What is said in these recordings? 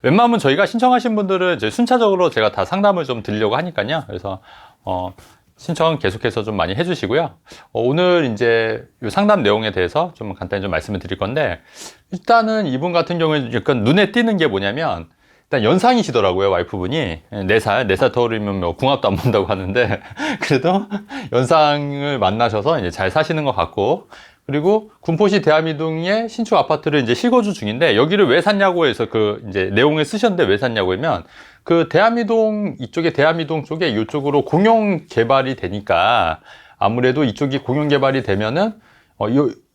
웬만하면 저희가 신청하신 분들은 이제 순차적으로 제가 다 상담을 좀 드리려고 하니까요. 그래서 신청 계속해서 좀 많이 해주시고요. 오늘 이제 이 상담 내용에 대해서 좀 간단히 좀 말씀을 드릴 건데, 일단은 이분 같은 경우에 약간 눈에 띄는 게 뭐냐면, 일단 연상이시더라고요, 와이프분이. 4살 터울이면 뭐 궁합도 안 본다고 하는데, 그래도 연상을 만나셔서 이제 잘 사시는 것 같고, 그리고 군포시 대암이동의 신축 아파트를 이제 실거주 중인데, 여기를 왜 샀냐고 해서 그 이제 내용을 쓰셨는데 왜 샀냐고 하면, 그 대암이동 이쪽에 대암이동 쪽에 이쪽으로 공용 개발이 되니까 아무래도 이쪽이 공용 개발이 되면은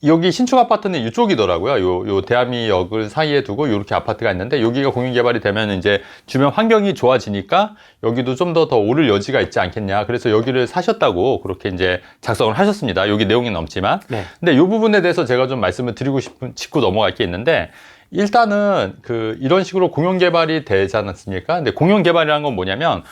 여기 신축 아파트는 이쪽이더라고요. 요 대암이역을 사이에 두고 이렇게 아파트가 있는데, 여기가 공용 개발이 되면 이제 주변 환경이 좋아지니까 여기도 좀 더 오를 여지가 있지 않겠냐. 그래서 여기를 사셨다고 그렇게 이제 작성을 하셨습니다. 여기 내용이 넘지만. 네. 근데 이 부분에 대해서 제가 좀 말씀을 드리고 짚고 넘어갈 게 있는데, 일단은 이런 식으로 공용 개발이 되지 않았습니까? 근데 공용 개발이라는 건 뭐냐면,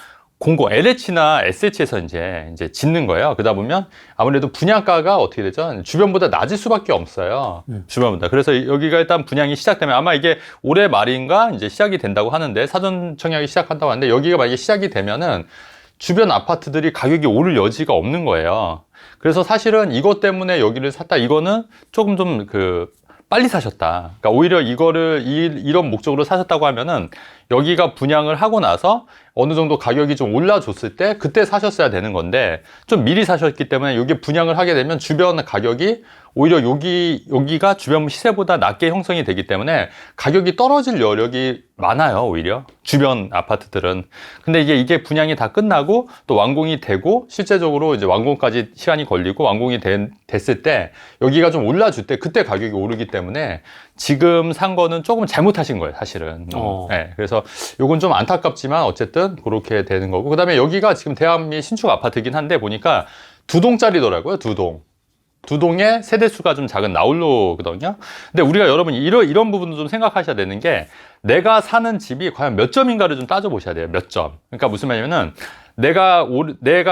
LH나 SH에서 이제 짓는 거예요. 그러다 보면 아무래도 분양가가 어떻게 되죠? 주변보다 낮을 수밖에 없어요. 주변보다. 그래서 여기가 일단 분양이 시작되면 아마 이게 올해 말인가 이제 시작이 된다고 하는데, 사전 청약이 시작한다고 하는데, 여기가 만약에 시작이 되면은 주변 아파트들이 가격이 오를 여지가 없는 거예요. 그래서 사실은 이것 때문에 여기를 샀다. 이거는 조금 좀 빨리 사셨다. 그러니까 오히려 이거를 이런 목적으로 사셨다고 하면은 여기가 분양을 하고 나서 어느 정도 가격이 좀 올라줬을 때 그때 사셨어야 되는 건데, 좀 미리 사셨기 때문에 여기 분양을 하게 되면 주변 가격이 오히려 여기가 주변 시세보다 낮게 형성이 되기 때문에 가격이 떨어질 여력이 많아요, 오히려 주변 아파트들은. 근데 이게 분양이 다 끝나고 또 완공이 되고 실제적으로 이제 완공까지 시간이 걸리고 완공이 됐을 때 여기가 좀 올라줄 때 그때 가격이 오르기 때문에 지금 산 거는 조금 잘못하신 거예요, 사실은. 네, 그래서 요건 좀 안타깝지만 어쨌든 그렇게 되는 거고, 그 다음에 여기가 지금 대암이 신축 아파트긴 한데 보니까 2동짜리더라고요. 2동. 2동의 세대수가 좀 작은 나홀로거든요. 근데 우리가 여러분 이런 부분도 좀 생각하셔야 되는 게, 내가 사는 집이 과연 몇 점인가를 좀 따져보셔야 돼요. 몇 점. 그러니까 무슨 말이냐면은 내가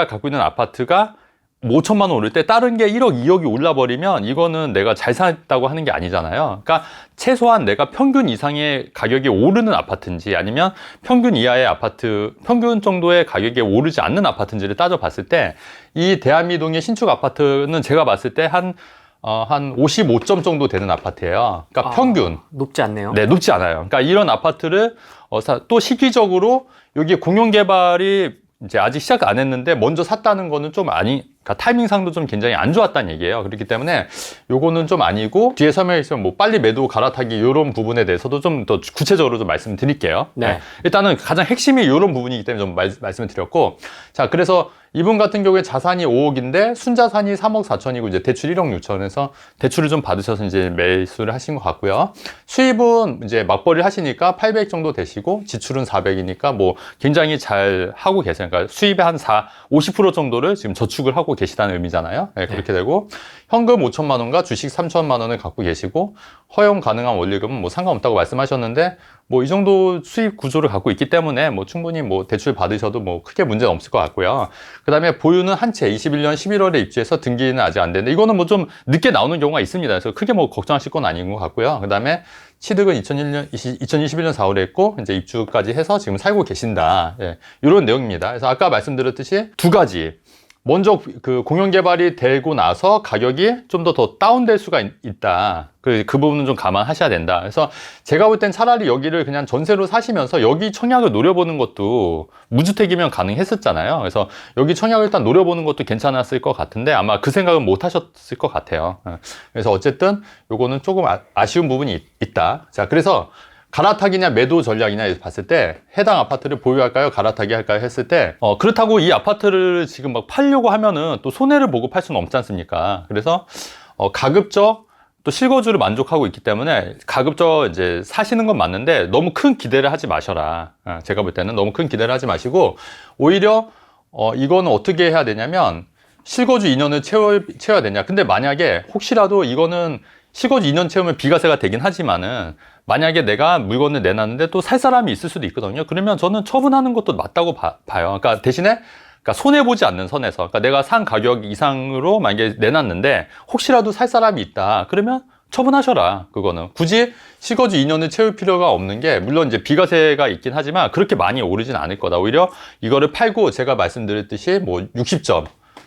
갖고 있는 아파트가 5천만 원 오를 때 다른 게 1억, 2억이 올라버리면 이거는 내가 잘 샀다고 하는 게 아니잖아요. 그러니까 최소한 내가 평균 이상의 가격이 오르는 아파트인지 아니면 평균 이하의 아파트, 평균 정도의 가격이 오르지 않는 아파트인지를 따져봤을 때, 이 대암이동의 신축 아파트는 제가 봤을 때 한 55점 정도 되는 아파트예요. 그러니까 평균. 높지 않네요. 네, 높지 않아요. 그러니까 이런 아파트를 또 시기적으로 여기 공용 개발이 이제 아직 시작 안 했는데 먼저 샀다는 거는 좀 그러니까 타이밍상도 좀 굉장히 안 좋았다는 얘기예요. 그렇기 때문에 요거는 좀 아니고, 뒤에 설명해 있으면 뭐 빨리 매도 갈아타기 이런 부분에 대해서도 좀 더 구체적으로 좀 말씀드릴게요. 네. 일단은 가장 핵심이 이런 부분이기 때문에 좀 말씀을 드렸고, 자, 그래서 이분 같은 경우에 자산이 5억인데 순자산이 3억 4천이고 이제 대출 1억 6천에서 대출을 좀 받으셔서 이제 매수를 하신 것 같고요. 수입은 이제 맞벌이를 하시니까 800 정도 되시고 지출은 400이니까 뭐 굉장히 잘 하고 계세요. 그러니까 수입의 한 50% 정도를 지금 저축을 하고 계시다는 의미잖아요. 네, 그렇게 되고 현금 5천만 원과 주식 3천만 원을 갖고 계시고, 허용 가능한 원리금은 뭐 상관없다고 말씀하셨는데, 뭐 이 정도 수입 구조를 갖고 있기 때문에 뭐 충분히 뭐 대출 받으셔도 뭐 크게 문제는 없을 것 같고요. 그 다음에 보유는 한 채 21년 11월에 입주해서 등기는 아직 안 되는데, 이거는 뭐 좀 늦게 나오는 경우가 있습니다. 그래서 크게 뭐 걱정하실 건 아닌 것 같고요. 그 다음에 취득은 2021년 4월에 했고 이제 입주까지 해서 지금 살고 계신다. 예, 이런 내용입니다. 그래서 아까 말씀드렸듯이 두 가지. 먼저 공용 개발이 되고 나서 가격이 좀 더 다운될 수가 있다. 그 부분은 좀 감안하셔야 된다. 그래서 제가 볼 땐 차라리 여기를 그냥 전세로 사시면서 여기 청약을 노려보는 것도, 무주택이면 가능했었잖아요. 그래서 여기 청약을 일단 노려보는 것도 괜찮았을 것 같은데 아마 그 생각은 못 하셨을 것 같아요. 그래서 어쨌든 요거는 조금 아쉬운 부분이 있다. 자, 그래서 갈아타기냐 매도 전략이냐 봤을 때 해당 아파트를 보유할까요? 갈아타기 할까요? 했을 때 그렇다고 이 아파트를 지금 막 팔려고 하면은 또 손해를 보고 팔 수는 없지 않습니까? 그래서 가급적 또 실거주를 만족하고 있기 때문에 가급적 이제 사시는 건 맞는데 너무 큰 기대를 하지 마셔라. 제가 볼 때는 너무 큰 기대를 하지 마시고, 오히려 이거는 어떻게 해야 되냐면 실거주 2년을 채워야 되냐. 근데 만약에 혹시라도 이거는 실거주 2년 채우면 비과세가 되긴 하지만은, 만약에 내가 물건을 내놨는데 또 살 사람이 있을 수도 있거든요. 그러면 저는 처분하는 것도 맞다고 봐요. 그러니까 대신에 손해보지 않는 선에서, 그러니까 내가 산 가격 이상으로 만약에 내놨는데 혹시라도 살 사람이 있다. 그러면 처분하셔라. 그거는 굳이 실거주 2년을 채울 필요가 없는 게, 물론 이제 비과세가 있긴 하지만 그렇게 많이 오르진 않을 거다. 오히려 이거를 팔고 제가 말씀드렸듯이 뭐 60점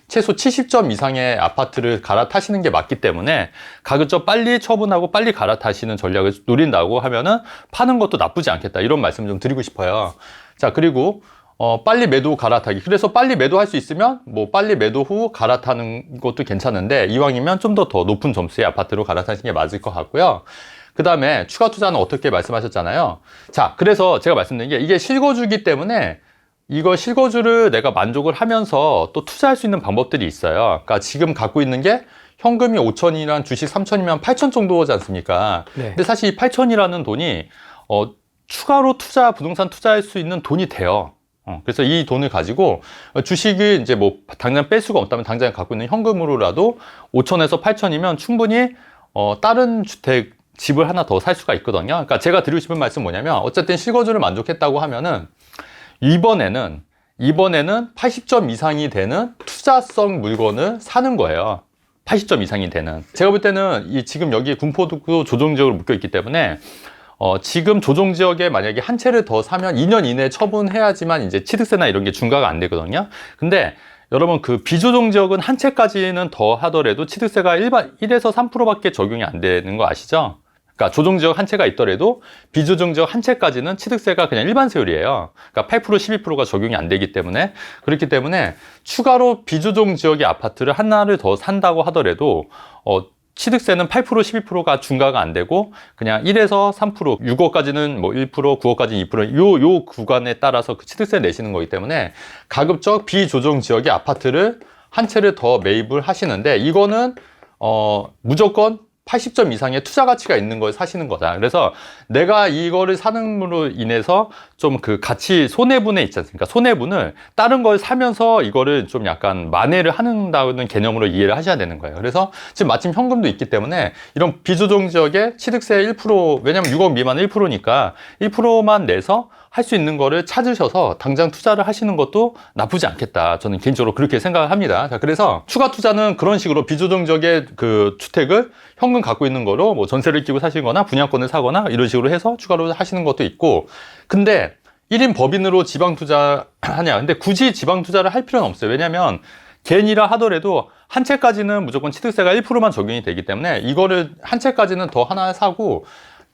최소 70점 이상의 아파트를 갈아타시는 게 맞기 때문에 가급적 빨리 처분하고 빨리 갈아타시는 전략을 노린다고 하면은 파는 것도 나쁘지 않겠다, 이런 말씀 좀 드리고 싶어요. 자, 그리고 빨리 매도 갈아타기. 그래서 빨리 매도할 수 있으면 뭐 빨리 매도 후 갈아타는 것도 괜찮은데, 이왕이면 좀 더 높은 점수의 아파트로 갈아타시는 게 맞을 것 같고요. 그 다음에 추가 투자는 어떻게 말씀하셨잖아요. 자, 그래서 제가 말씀드린 게, 이게 실거주기 때문에 이거 실거주를 내가 만족을 하면서 또 투자할 수 있는 방법들이 있어요. 그러니까 지금 갖고 있는 게 현금이 5천이랑 주식 3천이면 8천 정도지 않습니까? 네. 근데 사실 이 8천이라는 돈이 추가로 부동산 투자할 수 있는 돈이 돼요. 그래서 이 돈을 가지고 주식을 이제 뭐 당장 뺄 수가 없다면 당장 갖고 있는 현금으로라도 5천에서 8천이면 충분히 다른 주택 집을 하나 더 살 수가 있거든요. 그러니까 제가 드리고 싶은 말씀 뭐냐면, 어쨌든 실거주를 만족했다고 하면은 이번에는 80점 이상이 되는 투자성 물건을 사는 거예요. 80점 이상이 되는. 제가 볼 때는 지금 여기 군포도 조정지역으로 묶여 있기 때문에 지금 조정지역에 만약에 한 채를 더 사면 2년 이내에 처분해야지만 이제 취득세나 이런 게 중과가 안 되거든요. 근데 여러분, 그 비조정지역은 한 채까지는 더 하더라도 취득세가 1에서 3%밖에 적용이 안 되는 거 아시죠? 그러니까 조정지역 한 채가 있더라도 비조정지역 한 채까지는 취득세가 그냥 일반 세율이에요. 그러니까 8%, 12%가 적용이 안 되기 때문에, 그렇기 때문에 추가로 비조정지역의 아파트를 하나를 더 산다고 하더라도 취득세는 8%, 12%가 중과가 안 되고 그냥 1에서 3%, 6억까지는 뭐 1%, 9억까지는 2%, 요 구간에 따라서 그 취득세 내시는 거기 때문에 가급적 비조정지역의 아파트를 한 채를 더 매입을 하시는데, 이거는 무조건 80점 이상의 투자 가치가 있는 걸 사시는 거다. 그래서 내가 이거를 사는으로 인해서 좀 그 가치 손해분에 있지 않습니까? 손해분을 다른 걸 사면서 이거를 좀 약간 만회를 한다는 개념으로 이해를 하셔야 되는 거예요. 그래서 지금 마침 현금도 있기 때문에 이런 비조정 지역에 취득세 1%, 왜냐면 6억 미만 1%니까 1%만 내서 할 수 있는 거를 찾으셔서 당장 투자를 하시는 것도 나쁘지 않겠다. 저는 개인적으로 그렇게 생각을 합니다. 자, 그래서 추가 투자는 그런 식으로 비조정 지역의 그 주택을 현금 갖고 있는 거로 뭐 전세를 끼고 사시거나 분양권을 사거나 이런 식으로 해서 추가로 하시는 것도 있고, 근데 1인 법인으로 지방 투자 하냐? 근데 굳이 지방 투자를 할 필요는 없어요. 왜냐면 개인이라 하더라도 한 채까지는 무조건 취득세가 1%만 적용이 되기 때문에 이거를 한 채까지는 더 하나 사고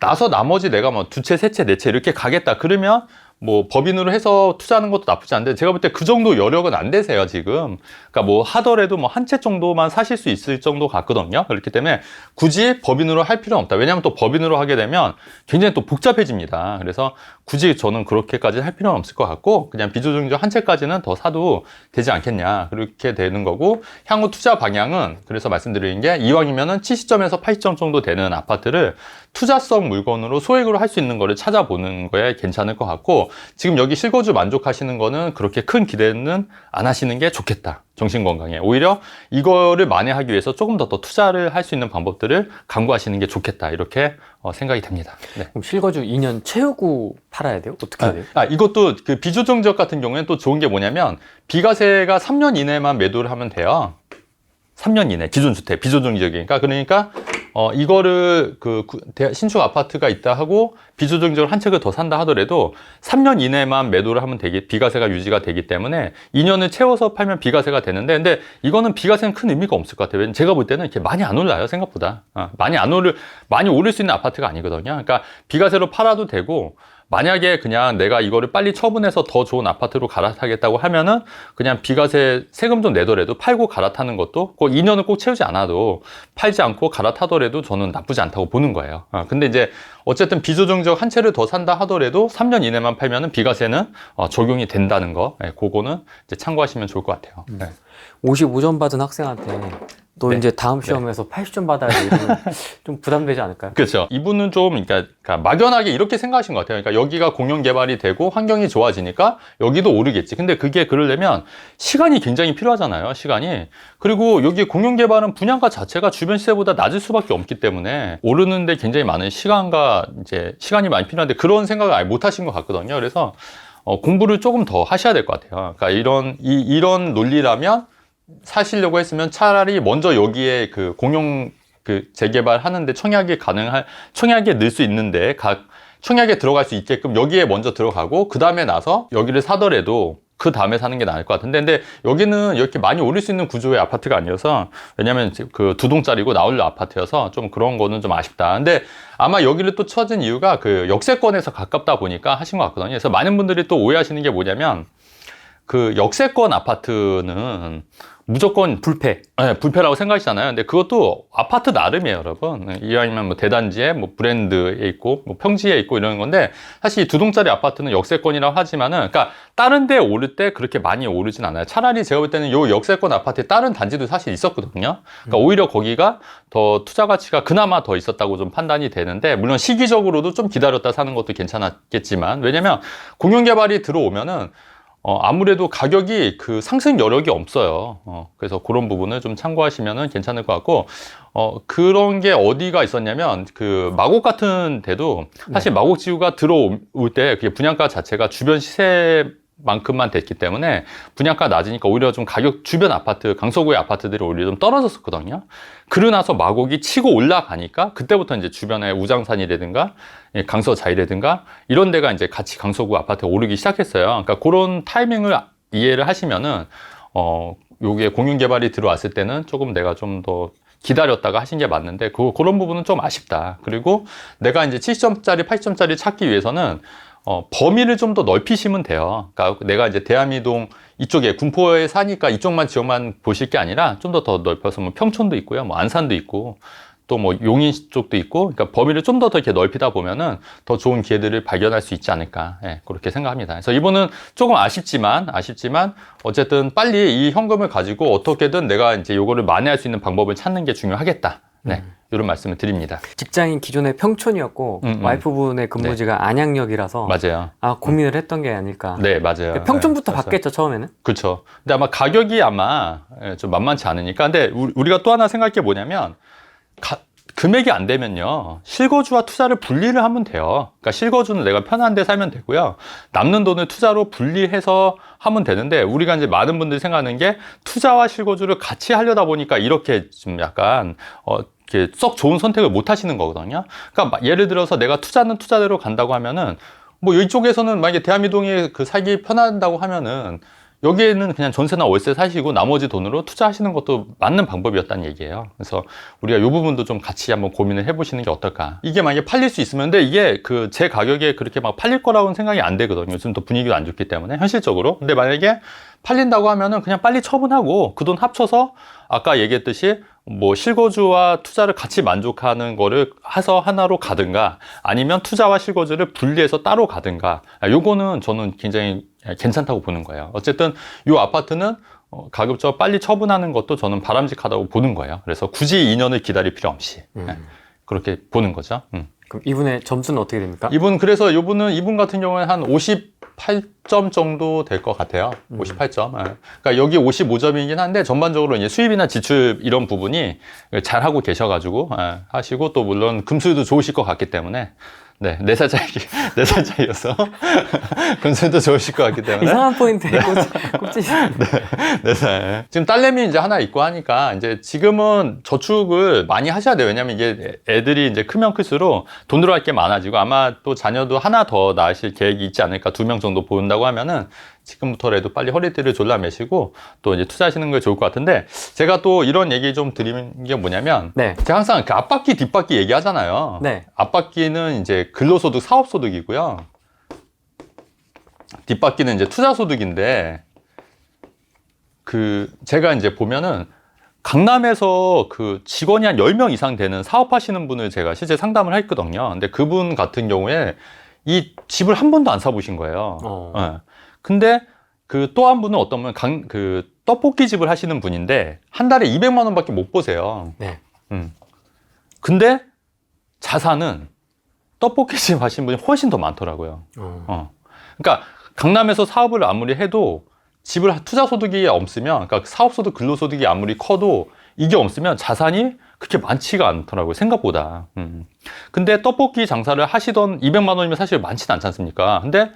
나서 나머지 내가 뭐 두 채, 세 채, 네 채 이렇게 가겠다 그러면 뭐 법인으로 해서 투자하는 것도 나쁘지 않은데, 제가 볼 때 그 정도 여력은 안 되세요 지금. 그러니까 뭐 하더라도 뭐 한 채 정도만 사실 수 있을 정도 같거든요. 그렇기 때문에 굳이 법인으로 할 필요는 없다. 왜냐하면 또 법인으로 하게 되면 굉장히 또 복잡해집니다. 그래서 굳이 저는 그렇게까지 할 필요는 없을 것 같고, 그냥 비조정지역 한 채까지는 더 사도 되지 않겠냐, 그렇게 되는 거고, 향후 투자 방향은 그래서 말씀드리는 게, 이왕이면은 70점에서 80점 정도 되는 아파트를 투자성 물건으로 소액으로 할 수 있는 거를 찾아보는 거에 괜찮을 것 같고, 지금 여기 실거주 만족하시는 거는 그렇게 큰 기대는 안 하시는 게 좋겠다. 정신건강에. 오히려 이거를 만회하기 위해서 조금 더 투자를 할 수 있는 방법들을 강구하시는 게 좋겠다. 이렇게 생각이 됩니다. 네. 그럼 실거주 2년 채우고 팔아야 돼요? 어떻게 해야 돼요? 이것도 그 비조정 지역 같은 경우에는 또 좋은 게 뭐냐면, 비과세가 3년 이내만 매도를 하면 돼요. 3년 이내 기존 주택 비조정 지역이니까. 그러니까 이거를 신축 아파트가 있다 하고 비조정적으로 한 채를 더 산다 하더라도 3년 이내만 매도를 하면 비과세가 유지가 되기 때문에 2년을 채워서 팔면 비과세가 되는데, 근데 이거는 비과세는 큰 의미가 없을 것 같아요. 왜냐면 제가 볼 때는 이렇게 많이 안 올라요, 생각보다. 많이 오를 수 있는 아파트가 아니거든요. 그러니까 비과세로 팔아도 되고, 만약에 그냥 내가 이거를 빨리 처분해서 더 좋은 아파트로 갈아타겠다고 하면은 그냥 비과세 세금 좀 내더라도 팔고 갈아타는 것도, 꼭 2년을 꼭 채우지 않아도 팔지 않고 갈아타더라도 저는 나쁘지 않다고 보는 거예요. 근데 이제 어쨌든 비조정적 한 채를 더 산다 하더라도 3년 이내만 팔면은 비과세는 적용이 된다는 거, 그거는 이제 참고하시면 좋을 것 같아요. 55점 받은 학생한테 또 네. 이제 다음 시험에서 80점 받아야 돼, 이러면 좀 부담되지 않을까요? 그렇죠. 이분은 좀 그러니까 막연하게 이렇게 생각하신 것 같아요. 그러니까 여기가 공영 개발이 되고 환경이 좋아지니까 여기도 오르겠지. 근데 그게 그러려면 시간이 굉장히 필요하잖아요. 시간이. 그리고 여기 공영 개발은 분양가 자체가 주변 시세보다 낮을 수밖에 없기 때문에 오르는데 굉장히 많은 시간이 많이 필요한데, 그런 생각을 아예 못 하신 것 같거든요. 그래서 공부를 조금 더 하셔야 될 것 같아요. 그러니까 이런 논리라면 사시려고 했으면 차라리 먼저 여기에 그 공용 그 재개발하는데 청약에 넣을 수 있는데 청약에 들어갈 수 있게끔 여기에 먼저 들어가고 그 다음에 나서 여기를 사더라도 그 다음에 사는 게 나을 것 같은데, 근데 여기는 이렇게 많이 오를 수 있는 구조의 아파트가 아니어서, 왜냐면 그 두 동짜리고 나홀로 아파트여서 좀 그런 거는 좀 아쉽다. 근데 아마 여기를 또 찾은 이유가 그 역세권에서 가깝다 보니까 하신 것 같거든요. 그래서 많은 분들이 또 오해하시는 게 뭐냐면, 그 역세권 아파트는 무조건 불패. 네, 불패라고 생각하시잖아요. 근데 그것도 아파트 나름이에요, 여러분. 이왕이면 뭐 대단지에 뭐 브랜드에 있고 뭐 평지에 있고 이런 건데, 사실 두 동짜리 아파트는 역세권이라고 하지만은, 그러니까 다른 데 오를 때 그렇게 많이 오르진 않아요. 차라리 제가 볼 때는 요 역세권 아파트에 다른 단지도 사실 있었거든요. 그러니까 오히려 거기가 더 투자 가치가 그나마 더 있었다고 좀 판단이 되는데, 물론 시기적으로도 좀 기다렸다 사는 것도 괜찮았겠지만, 왜냐면 공용개발이 들어오면은 아무래도 가격이 그 상승 여력이 없어요. 그래서 그런 부분을 좀 참고하시면 괜찮을 것 같고, 그런 게 어디가 있었냐면, 그 마곡 같은 데도 사실 마곡 지구가 들어올 때 그게 분양가 자체가 주변 시세만큼만 됐기 때문에 분양가 낮으니까 오히려 좀 가격, 주변 아파트, 강서구의 아파트들이 오히려 좀 떨어졌었거든요. 그러고 나서 마곡이 치고 올라가니까 그때부터 이제 주변에 우장산이라든가 강서자이라든가 이런 데가 이제 같이 강서구 아파트에 오르기 시작했어요. 그러니까 그런 타이밍을 이해를 하시면은 요게 공윤개발이 들어왔을 때는 조금 내가 좀 더 기다렸다가 하신 게 맞는데, 그런 부분은 좀 아쉽다. 그리고 내가 이제 70점짜리, 80점짜리 찾기 위해서는 범위를 좀 더 넓히시면 돼요. 그러니까 내가 이제 대암이동 이쪽에 군포에 사니까 이쪽만 지역만 보실 게 아니라 좀 더 넓혀서 뭐 평촌도 있고요, 뭐 안산도 있고, 또 뭐 용인 쪽도 있고, 그러니까 범위를 좀 더 이렇게 넓히다 보면은 더 좋은 기회들을 발견할 수 있지 않을까, 예, 그렇게 생각합니다. 그래서 이분은 조금 아쉽지만 어쨌든 빨리 이 현금을 가지고 어떻게든 내가 이제 요거를 만회할 수 있는 방법을 찾는 게 중요하겠다. 네. 이런 말씀을 드립니다. 직장인 기존에 평촌이었고 와이프분의 근무지가 네. 안양역이라서 맞아요. 고민을 했던 게 아닐까. 네, 맞아요. 평촌부터 네, 받겠죠, 처음에는? 그렇죠. 근데 아마 가격이 아마 좀 만만치 않으니까. 근데 우리가 또 하나 생각할 게 뭐냐면, 금액이 안 되면요, 실거주와 투자를 분리를 하면 돼요. 그러니까 실거주는 내가 편한 데 살면 되고요, 남는 돈을 투자로 분리해서 하면 되는데, 우리가 이제 많은 분들이 생각하는 게 투자와 실거주를 같이 하려다 보니까 이렇게 좀 약간 이렇게 썩 좋은 선택을 못 하시는 거거든요. 그러니까 예를 들어서 내가 투자는 투자대로 간다고 하면은, 뭐 이쪽에서는 만약에 대암이동에 그 살기 편하다고 하면은 여기에는 그냥 전세나 월세 사시고 나머지 돈으로 투자하시는 것도 맞는 방법이었다는 얘기예요. 그래서 우리가 이 부분도 좀 같이 한번 고민을 해보시는 게 어떨까. 이게 만약에 팔릴 수 있으면, 근데 이게 그 제 가격에 그렇게 막 팔릴 거라고는 생각이 안 되거든요. 요즘 또 분위기도 안 좋기 때문에, 현실적으로. 근데 만약에 팔린다고 하면은 그냥 빨리 처분하고 그 돈 합쳐서 아까 얘기했듯이 뭐 실거주와 투자를 같이 만족하는 거를 해서 하나로 가든가, 아니면 투자와 실거주를 분리해서 따로 가든가, 요거는 저는 굉장히 괜찮다고 보는 거예요. 어쨌든 이 아파트는 가급적 빨리 처분하는 것도 저는 바람직하다고 보는 거예요. 그래서 굳이 2년을 기다릴 필요 없이 그렇게 보는 거죠. 그럼 이분의 점수는 어떻게 됩니까? 이분 같은 경우에는 한 58점 정도 될 것 같아요. 58점. 그러니까 여기 55점이긴 한데, 전반적으로 이제 수입이나 지출 이런 부분이 잘 하고 계셔가지고 하시고, 또 물론 금술도 좋으실 것 같기 때문에, 네, 4살 차이여서 금술도 좋으실 것 같기 때문에. 이상한 포인트에 꼽지. 네, 4살. 지금 딸내미 이제 하나 있고 하니까 이제 지금은 저축을 많이 하셔야 돼요. 왜냐면 이게 애들이 이제 크면 클수록 돈 들어갈 게 많아지고, 아마 또 자녀도 하나 더 낳으실 계획이 있지 않을까. 2명 정도 보는다고 하면은 지금부터라도 빨리 허리띠를 졸라매시고 또 이제 투자하시는 게 좋을 것 같은데, 제가 또 이런 얘기 좀 드리는 게 뭐냐면, 네. 제가 항상 그 앞바퀴 뒷바퀴 얘기하잖아요. 네. 앞바퀴는 이제 근로소득, 사업소득이고요, 뒷바퀴는 이제 투자소득인데, 제가 이제 보면은 강남에서 그 직원이 한 10명 이상 되는 사업하시는 분을 제가 실제 상담을 했거든요. 근데 그분 같은 경우에 이 집을 한 번도 안 사보신 거예요. 네. 근데 그 또 한 분은 어떤 분은 떡볶이 집을 하시는 분인데 한 달에 200만 원밖에 못 보세요. 네. 근데 자산은 떡볶이 집 하시는 분이 훨씬 더 많더라고요. 그러니까 강남에서 사업을 아무리 해도 투자 소득이 없으면, 그러니까 사업 소득, 근로 소득이 아무리 커도 이게 없으면 자산이 그렇게 많지가 않더라고요, 생각보다. 근데 떡볶이 장사를 하시던 200만 원이면 사실 많지는 않지 않습니까? 근데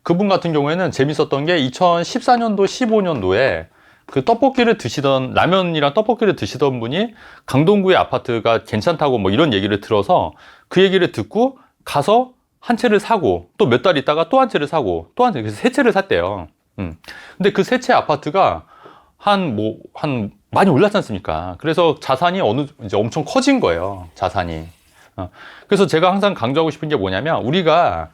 그분 같은 경우에는 재밌었던 게 2014년도, 15년도에 그 떡볶이를 드시던, 라면이랑 떡볶이를 드시던 분이 강동구의 아파트가 괜찮다고 뭐 이런 얘기를 들어서 그 얘기를 듣고 가서 한 채를 사고 또 몇 달 있다가 또 한 채를 사고 또 한 채, 그래서 세 채를 샀대요. 근데 그 세 채 아파트가 한 많이 올랐지 않습니까? 그래서 자산이 이제 엄청 커진 거예요. 자산이. 그래서 제가 항상 강조하고 싶은 게 뭐냐면 우리가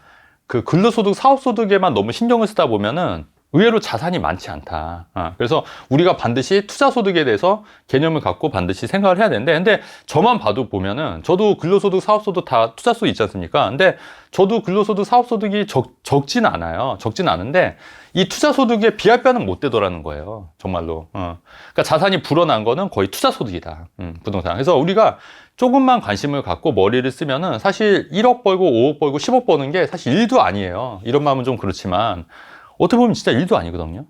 그 근로소득, 사업소득에만 너무 신경을 쓰다 보면은 의외로 자산이 많지 않다. 그래서 우리가 반드시 투자소득에 대해서 개념을 갖고 반드시 생각을 해야 되는데, 근데 저만 봐도 보면은, 저도 근로소득, 사업소득 다 투자소득 있지 않습니까? 근데 저도 근로소득, 사업소득이 적진 않아요. 적진 않은데, 이 투자소득에 비할 바는 못 되더라는 거예요. 정말로. 그러니까 자산이 불어난 거는 거의 투자소득이다. 부동산. 그래서 우리가 조금만 관심을 갖고 머리를 쓰면은 사실 1억 벌고 5억 벌고 10억 버는 게 사실 일도 아니에요. 이런 마음은 좀 그렇지만, 어떻게 보면 진짜 일도 아니거든요.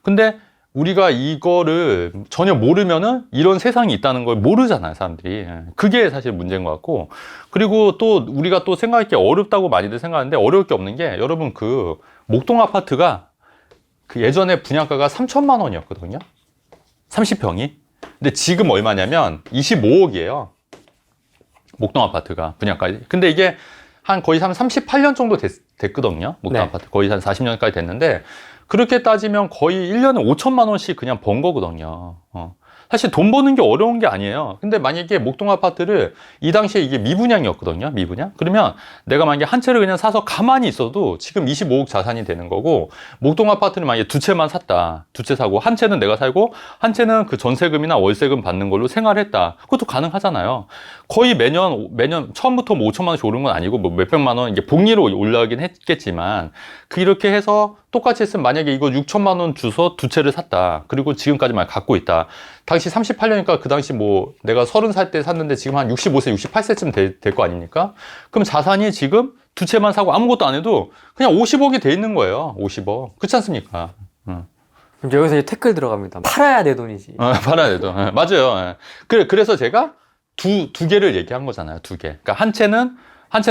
근데 우리가 이거를 전혀 모르면은 이런 세상이 있다는 걸 모르잖아요, 사람들이. 그게 사실 문제인 것 같고. 그리고 또 우리가 또 생각할 게 어렵다고 많이들 생각하는데 어려울 게 없는 게, 여러분 그 목동 아파트가 그 예전에 분양가가 3천만 원이었거든요. 30평이. 근데 지금 얼마냐면 25억이에요. 목동 아파트가 분양가. 근데 이게 거의 한 38년 정도 됐거든요. 목동 네. 아파트. 거의 한 40년까지 됐는데, 그렇게 따지면 거의 1년에 5천만 원씩 그냥 번 거거든요. 사실 돈 버는 게 어려운 게 아니에요. 근데 만약에 목동 아파트를 이 당시에 이게 미분양이었거든요. 미분양. 그러면 내가 만약에 한 채를 그냥 사서 가만히 있어도 지금 25억 자산이 되는 거고, 목동 아파트는 만약에 두 채만 샀다. 두 채 사고 한 채는 내가 살고 한 채는 그 전세금이나 월세금 받는 걸로 생활했다. 그것도 가능하잖아요. 거의 매년 처음부터 뭐 5천만 원씩 오른 건 아니고 뭐 몇백만 원 이게 복리로 올라가긴 했겠지만, 그렇게 해서 똑같이 했으면 만약에 이거 6천만 원 주서 두 채를 샀다. 그리고 지금까지만 갖고 있다. 당시 38년이니까 그 당시 뭐 내가 30살 때 샀는데 지금 한 65세, 68세쯤 될 거 아닙니까? 그럼 자산이 지금 두 채만 사고 아무것도 안 해도 그냥 50억이 돼 있는 거예요. 50억. 그렇지 않습니까? 그럼 여기서 이제 태클 들어갑니다. 팔아야 내 돈이지. 팔아야 돼도. 맞아요. 그래서 제가 두 개를 얘기한 거잖아요. 두 개. 그러니까 한 채는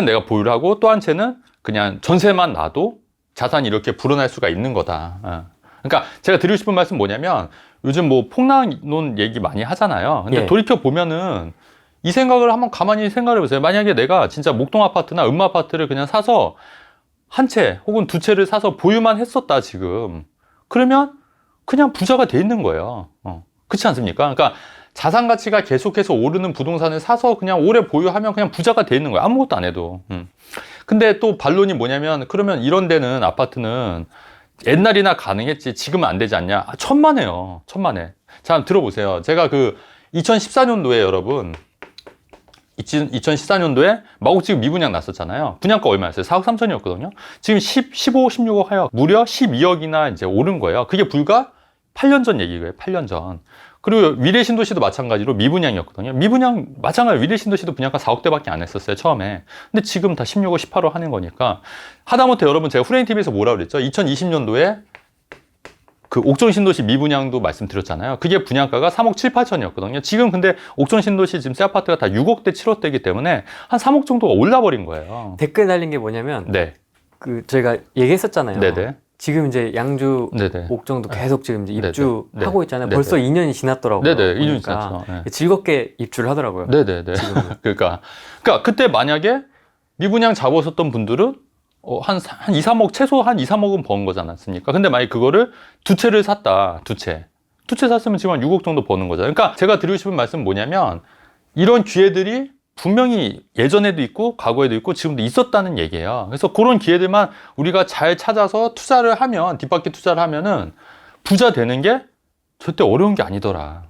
내가 보유를 하고 또 한 채는 그냥 전세만 놔도 자산이 이렇게 불어날 수가 있는 거다. 그러니까 제가 드리고 싶은 말씀 뭐냐면, 요즘 뭐 폭락론 얘기 많이 하잖아요. 근데 예. 돌이켜 보면은 이 생각을 한번 가만히 생각해 보세요. 만약에 내가 진짜 목동 아파트나 음마 아파트를 그냥 사서 한 채 혹은 두 채를 사서 보유만 했었다 지금, 그러면 그냥 부자가 돼 있는 거예요. 그렇지 않습니까? 그러니까 자산 가치가 계속해서 오르는 부동산을 사서 그냥 오래 보유하면 그냥 부자가 돼 있는 거예요. 아무것도 안 해도. 근데 또 반론이 뭐냐면, 그러면 이런 데는 아파트는 옛날이나 가능했지 지금은 안 되지 않냐? 천만에요. 천만에. 자, 들어보세요. 제가 그 2014년도에 여러분, 2014년도에 마곡지구 미분양 났었잖아요. 분양가 얼마였어요? 4억 3천이었거든요. 지금 15, 16억 하여 무려 12억이나 이제 오른 거예요. 그게 불과 8년 전 얘기예요. 8년 전. 그리고 위례신도시도 마찬가지로 미분양이었거든요. 미분양 마찬가지로 위례신도시도 분양가 4억대밖에 안 했었어요, 처음에. 근데 지금 다 16억, 18억 하는 거니까. 하다못해 여러분, 제가 후레인TV에서 뭐라 그랬죠? 2020년도에 그 옥천신도시 미분양도 말씀드렸잖아요. 그게 분양가가 3억 7, 8천이었거든요. 지금 근데 옥천신도시 지금 새 아파트가 다 6억대, 7억대이기 때문에 한 3억 정도가 올라버린 거예요. 댓글 달린 게 뭐냐면, 네. 그 저희가 얘기했었잖아요. 네네. 지금 이제 양주 네네. 옥정도 계속 지금 이제 네네. 입주하고 있잖아요. 네네. 벌써 2년이 지났더라고요. 네네. 2년 보니까. 지났죠. 네. 즐겁게 입주를 하더라고요. 네네네. 그러니까 그때 만약에 미분양 잡으셨던 분들은 한 2, 3억, 최소 한 2, 3억은 번 거지 않았습니까? 근데 만약에 그거를 두 채를 샀다. 두 채 샀으면 지금 한 6억 정도 버는 거잖아요. 그러니까 제가 드리고 싶은 말씀은 뭐냐면, 이런 기회들이 분명히 예전에도 있고 과거에도 있고 지금도 있었다는 얘기예요. 그래서 그런 기회들만 우리가 잘 찾아서 투자를 하면, 뒷바퀴 투자를 하면은 부자 되는 게 절대 어려운 게 아니더라.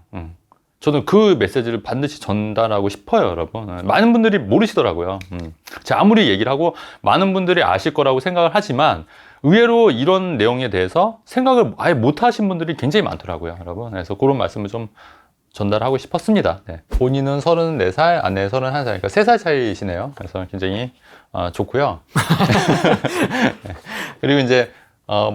저는 그 메시지를 반드시 전달하고 싶어요, 여러분. 많은 분들이 모르시더라고요. 제가 아무리 얘기를 하고 많은 분들이 아실 거라고 생각을 하지만, 의외로 이런 내용에 대해서 생각을 아예 못 하신 분들이 굉장히 많더라고요, 여러분. 그래서 그런 말씀을 좀 전달하고 싶었습니다. 네. 본인은 34살, 아내 31살, 그러니까 3살 차이시네요. 그래서 굉장히 좋고요. 네. 그리고 이제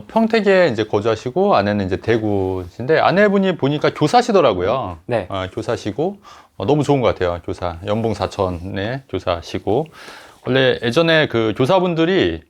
평택에 이제 거주하시고, 아내는 이제 대구신데, 아내분이 보니까 교사시더라고요. 네. 교사시고 너무 좋은 것 같아요. 교사 연봉 4천에 교사시고, 원래 예전에 그 교사분들이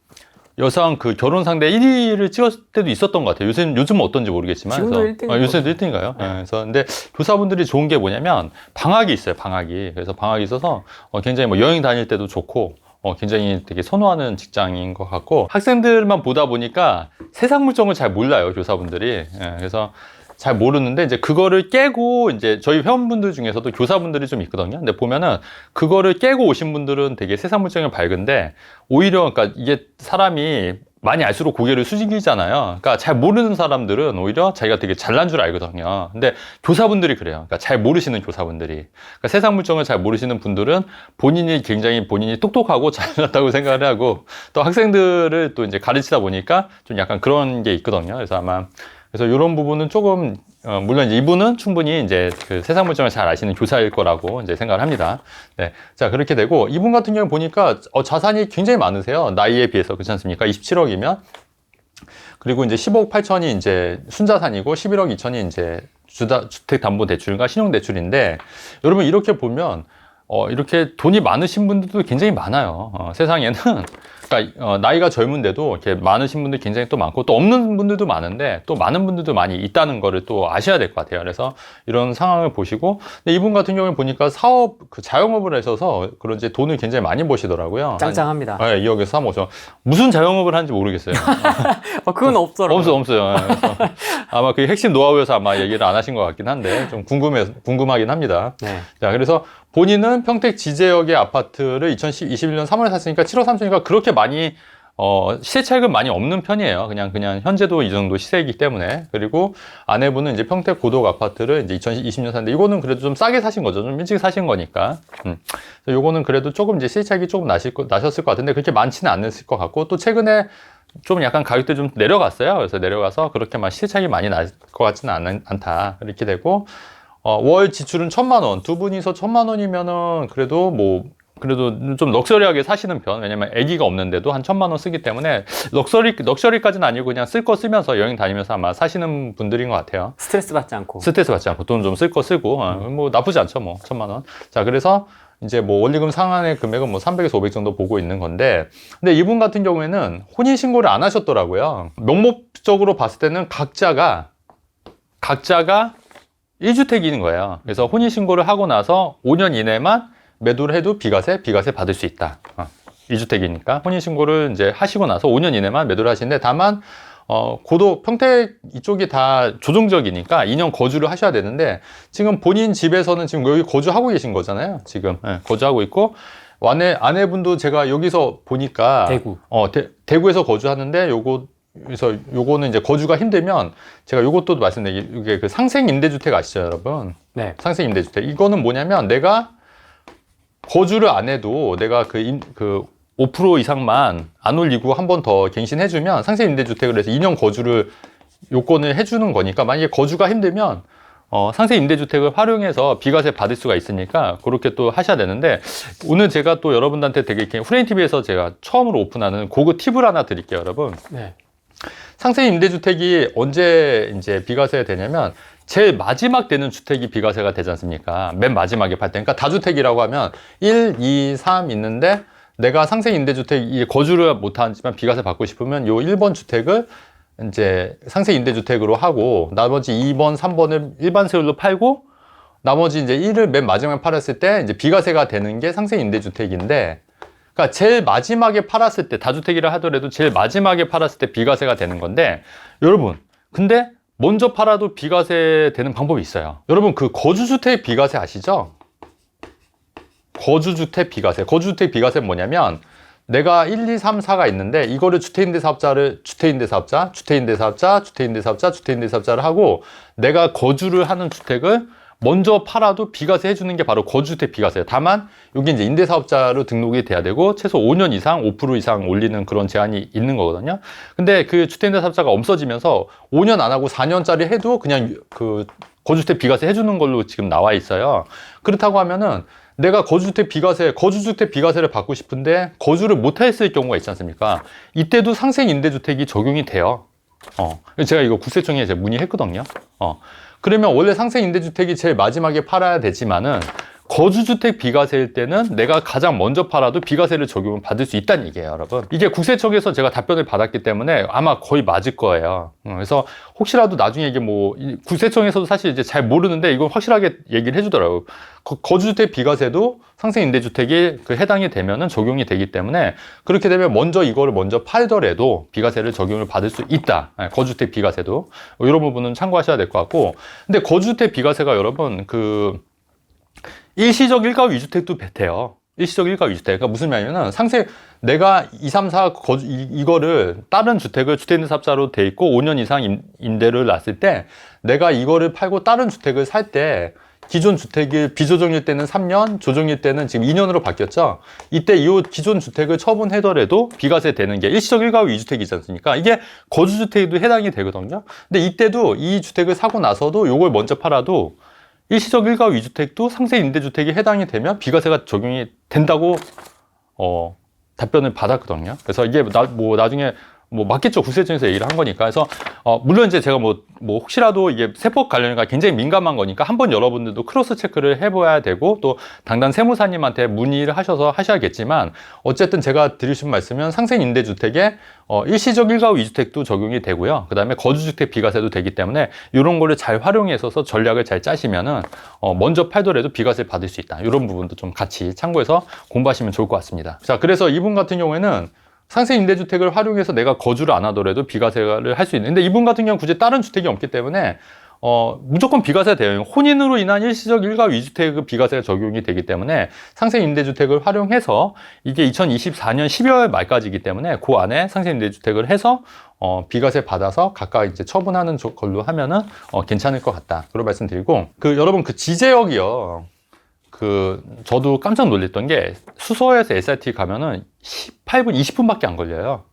여성 그 결혼 상대 1위를 찍었을 때도 있었던 것 같아요. 요즘은 어떤지 모르겠지만. 지금도 그래서, 1등인 요새도 1등인가요? 네. 그래서 근데 교사분들이 좋은 게 뭐냐면 방학이 있어요. 방학이. 그래서 방학이 있어서 굉장히 뭐 여행 다닐 때도 좋고 굉장히 되게 선호하는 직장인 것 같고 학생들만 보다 보니까 세상 물정을 잘 몰라요. 교사분들이. 예, 그래서 잘 모르는데 이제 그거를 깨고 이제 저희 회원분들 중에서도 교사분들이 좀 있거든요. 근데 보면은 그거를 깨고 오신 분들은 되게 세상 물정이 밝은데 오히려 그러니까 이게 사람이 많이 알수록 고개를 숙이잖아요. 그러니까 잘 모르는 사람들은 오히려 자기가 되게 잘난 줄 알거든요. 근데 교사분들이 그래요. 그러니까 잘 모르시는 교사분들이. 그러니까 세상 물정을 잘 모르시는 분들은 본인이 똑똑하고 잘났다고 생각을 하고 또 학생들을 또 이제 가르치다 보니까 좀 약간 그런 게 있거든요. 그래서 이런 부분은 조금 물론 이제 이분은 충분히 이제 그 세상 물정을 잘 아시는 교사일 거라고 이제 생각을 합니다. 네, 자 그렇게 되고 이분 같은 경우 보니까 자산이 굉장히 많으세요. 나이에 비해서 그렇지 않습니까? 27억이면 그리고 이제 10억 8천이 이제 순자산이고 11억 2천이 이제 주택담보대출과 신용대출인데 여러분 이렇게 보면 이렇게 돈이 많으신 분들도 굉장히 많아요. 세상에는 그러니까 나이가 젊은데도 이렇게 많으신 분들 굉장히 또 많고 또 없는 분들도 많은데 또 많은 분들도 많이 있다는 거를 또 아셔야 될 것 같아요. 그래서 이런 상황을 보시고 근데 이분 같은 경우에 보니까 자영업을 하셔서 그런지 돈을 굉장히 많이 버시더라고요. 짱짱합니다. 네, 2억에서 3, 5천. 무슨 자영업을 하는지 모르겠어요. 그건 없더라고요. 없어요. 그래서 아마 그 핵심 노하우여서 아마 얘기를 안 하신 것 같긴 한데 좀 궁금하긴 합니다. 네. 자, 그래서 본인은 평택 지제역의 아파트를 2021년 3월에 샀으니까 7억 3천이니까 그렇게 많이 시세 차익은 많이 없는 편이에요. 그냥 현재도 이 정도 시세이기 때문에. 그리고 아내분은 이제 평택 고덕 아파트를 이제 2020년 샀는데 이거는 그래도 좀 싸게 사신 거죠. 좀 일찍 사신 거니까. 요거는 그래도 조금 이제 시세 차익이 조금 나셨을 것 같은데 그렇게 많지는 않았을 것 같고 또 최근에 좀 약간 가격대 좀 내려갔어요. 그래서 내려가서 그렇게 막 시세 차익이 많이 날 것 같지는 않다. 이렇게 되고 월 지출은 1,000만 원. 두 분이서 1,000만 원이면은 그래도 좀 럭셔리하게 사시는 편. 왜냐면 아기가 없는데도 한 1,000만 원 쓰기 때문에 럭셔리까지는 아니고 그냥 쓸 거 쓰면서 여행 다니면서 아마 사시는 분들인 것 같아요. 스트레스 받지 않고. 돈 좀 쓸 거 쓰고 뭐 나쁘지 않죠. 뭐 1,000만 원. 자, 그래서 이제 뭐 원리금 상환의 금액은 뭐 300에서 500 정도 보고 있는 건데 근데 이분 같은 경우에는 혼인신고를 안 하셨더라고요. 명목적으로 봤을 때는 각자가 1주택인 거예요. 그래서 혼인신고를 하고 나서 5년 이내만 매도를 해도 비과세 받을 수 있다. 2주택이니까 혼인신고를 이제 하시고 나서 5년 이내만 매도를 하시는데 다만 고도 평택 이쪽이 다 조정적이니까 2년 거주를 하셔야 되는데 지금 본인 집에서는 지금 여기 거주하고 계신 거잖아요. 지금 거주하고 있고 아내분도 제가 여기서 보니까 대구. 대구에서 거주하는데 그래서 요거는 이제 거주가 힘들면 제가 요것도 말씀드릴게요. 이게 그 상생임대주택 아시죠, 여러분? 네. 상생임대주택. 이거는 뭐냐면 내가 거주를 안 해도 내가 그 5% 이상만 안 올리고 한 번 더 갱신해주면 상생임대주택을 해서 2년 거주를 요건을 해주는 거니까 만약에 거주가 힘들면 상생임대주택을 활용해서 비과세 받을 수가 있으니까 그렇게 또 하셔야 되는데 오늘 제가 또 여러분들한테 되게 이렇게 후레인TV에서 제가 처음으로 오픈하는 고급 팁을 하나 드릴게요, 여러분. 네. 상생임대주택이 언제 이제 비과세가 되냐면 제일 마지막 되는 주택이 비과세가 되지 않습니까? 맨 마지막에 팔 때. 그러니까 다주택이라고 하면 1, 2, 3 있는데 내가 상생임대주택 거주를 못하지만 비과세 받고 싶으면 요 1번 주택을 이제 상생임대주택으로 하고 나머지 2번, 3번을 일반 세율로 팔고 나머지 이제 1을 맨 마지막에 팔았을 때 이제 비과세가 되는 게 상생임대주택인데 그러니까 제일 마지막에 팔았을 때 다주택이라 하더라도 제일 마지막에 팔았을 때 비과세가 되는 건데 여러분 근데 먼저 팔아도 비과세 되는 방법이 있어요. 여러분 그 거주주택 비과세 아시죠? 거주주택 비과세는 뭐냐면 내가 1, 2, 3, 4가 있는데 이거를 주택임대사업자를 하고 내가 거주를 하는 주택을 먼저 팔아도 비과세 해주는 게 바로 거주주택 비과세예요. 다만 여기 이제 임대사업자로 등록이 돼야 되고 최소 5년 이상 5% 이상 올리는 그런 제한이 있는 거거든요. 근데 그 주택임대사업자가 없어지면서 5년 안 하고 4년짜리 해도 그냥 그 거주주택 비과세 해주는 걸로 지금 나와 있어요. 그렇다고 하면은 내가 거주주택 비과세를 받고 싶은데 거주를 못 했을 경우가 있지 않습니까? 이때도 상생임대주택이 적용이 돼요. 제가 이거 국세청에 이제 문의했거든요. 그러면 원래 상생임대주택이 제일 마지막에 팔아야 되지만은 거주주택 비과세일 때는 내가 가장 먼저 팔아도 비과세를 적용을 받을 수 있다는 얘기예요, 여러분. 이게 국세청에서 제가 답변을 받았기 때문에 아마 거의 맞을 거예요. 그래서 혹시라도 나중에 이게 뭐 국세청에서도 사실 이제 잘 모르는데 이건 확실하게 얘기를 해주더라고요. 거주주택 비과세도 상생임대주택이 그 해당이 되면은 적용이 되기 때문에 그렇게 되면 먼저 이거를 먼저 팔더라도 비과세를 적용을 받을 수 있다. 거주주택 비과세도 이런 부분은 참고하셔야 될 것 같고, 근데 거주주택 비과세가 여러분 그 일시적 일가구 이주택도 돼요. 일시적 일가구 이주택. 그러니까 무슨 말이냐면 상세 내가 2, 3, 4 이거를 다른 주택을 주택임대사업자로 돼 있고 5년 이상 임대를 놨을 때 내가 이거를 팔고 다른 주택을 살 때 기존 주택이 비조정일 때는 3년, 조정일 때는 지금 2년으로 바뀌었죠. 이때 이 기존 주택을 처분하더라도 비과세 되는 게 일시적 일가구 이주택이지 않습니까? 이게 거주주택에도 해당이 되거든요. 근데 이때도 이 주택을 사고 나서도 이걸 먼저 팔아도 일시적 일가구 이주택도 상세임대주택에 해당이 되면 비과세가 적용이 된다고 답변을 받았거든요. 그래서 이게 나중에 맞겠죠. 국세청에서 얘기를 한 거니까. 그래서 물론 이제 제가 뭐 혹시라도 이게 세법 관련이니까 굉장히 민감한 거니까 한번 여러분들도 크로스 체크를 해봐야 되고 또 당단 세무사님한테 문의를 하셔서 하셔야겠지만 어쨌든 제가 드리신 말씀은 상생임대주택에 일시적 일가구 이주택도 적용이 되고요. 그 다음에 거주주택 비과세도 되기 때문에 이런 거를 잘 활용해서 전략을 잘 짜시면은 먼저 팔더라도 비과세 받을 수 있다. 이런 부분도 좀 같이 참고해서 공부하시면 좋을 것 같습니다. 자, 그래서 이분 같은 경우에는 상생임대주택을 활용해서 내가 거주를 안 하더라도 비과세를 할 수 있는데 이분 같은 경우는 굳이 다른 주택이 없기 때문에 무조건 비과세가 돼요. 혼인으로 인한 일시적 일가구 이주택 비과세가 적용이 되기 때문에 상생임대주택을 활용해서 이게 2024년 12월 말까지이기 때문에 그 안에 상생임대주택을 해서 비과세 받아서 각각 이제 처분하는 걸로 하면은 괜찮을 것 같다. 그런 말씀드리고 여러분 그 지제역이요. 저도 깜짝 놀랐던 게 수서역에서 SRT 가면은 18분, 20분밖에 안 걸려요.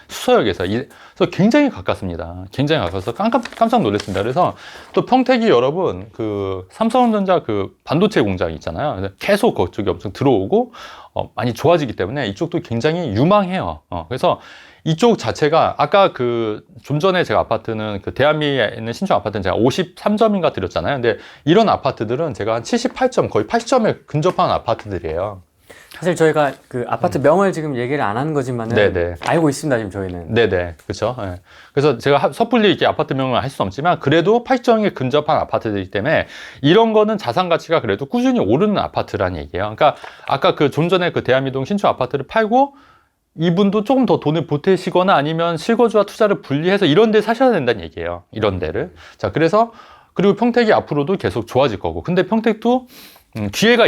수서역에서. 그래서 굉장히 가깝습니다. 굉장히 가까워서 깜짝 놀랐습니다. 그래서 또 평택이 여러분, 삼성전자 반도체 공장 있잖아요. 그래서 계속 그쪽이 엄청 들어오고, 많이 좋아지기 때문에 이쪽도 굉장히 유망해요. 그래서 이쪽 자체가 아까 좀 전에 제가 아파트는 대한미에 있는 신축 아파트는 제가 53점인가 드렸잖아요. 근데 이런 아파트들은 제가 한 78점, 거의 80점에 근접한 아파트들이에요. 사실 저희가 아파트 명을 지금 얘기를 안 하는 거지만은 네네. 알고 있습니다, 지금 저희는. 네네. 그렇죠. 네. 그래서 제가 섣불리 이렇게 아파트 명을 할 수는 없지만 그래도 80점에 근접한 아파트들이기 때문에 이런 거는 자산 가치가 그래도 꾸준히 오르는 아파트라는 얘기예요. 그러니까 아까 좀 전에 대한미동 신축 아파트를 팔고 이분도 조금 더 돈을 보태시거나 아니면 실거주와 투자를 분리해서 이런 데 사셔야 된다는 얘기예요. 이런 데를. 자, 그리고 평택이 앞으로도 계속 좋아질 거고. 근데 평택도 기회가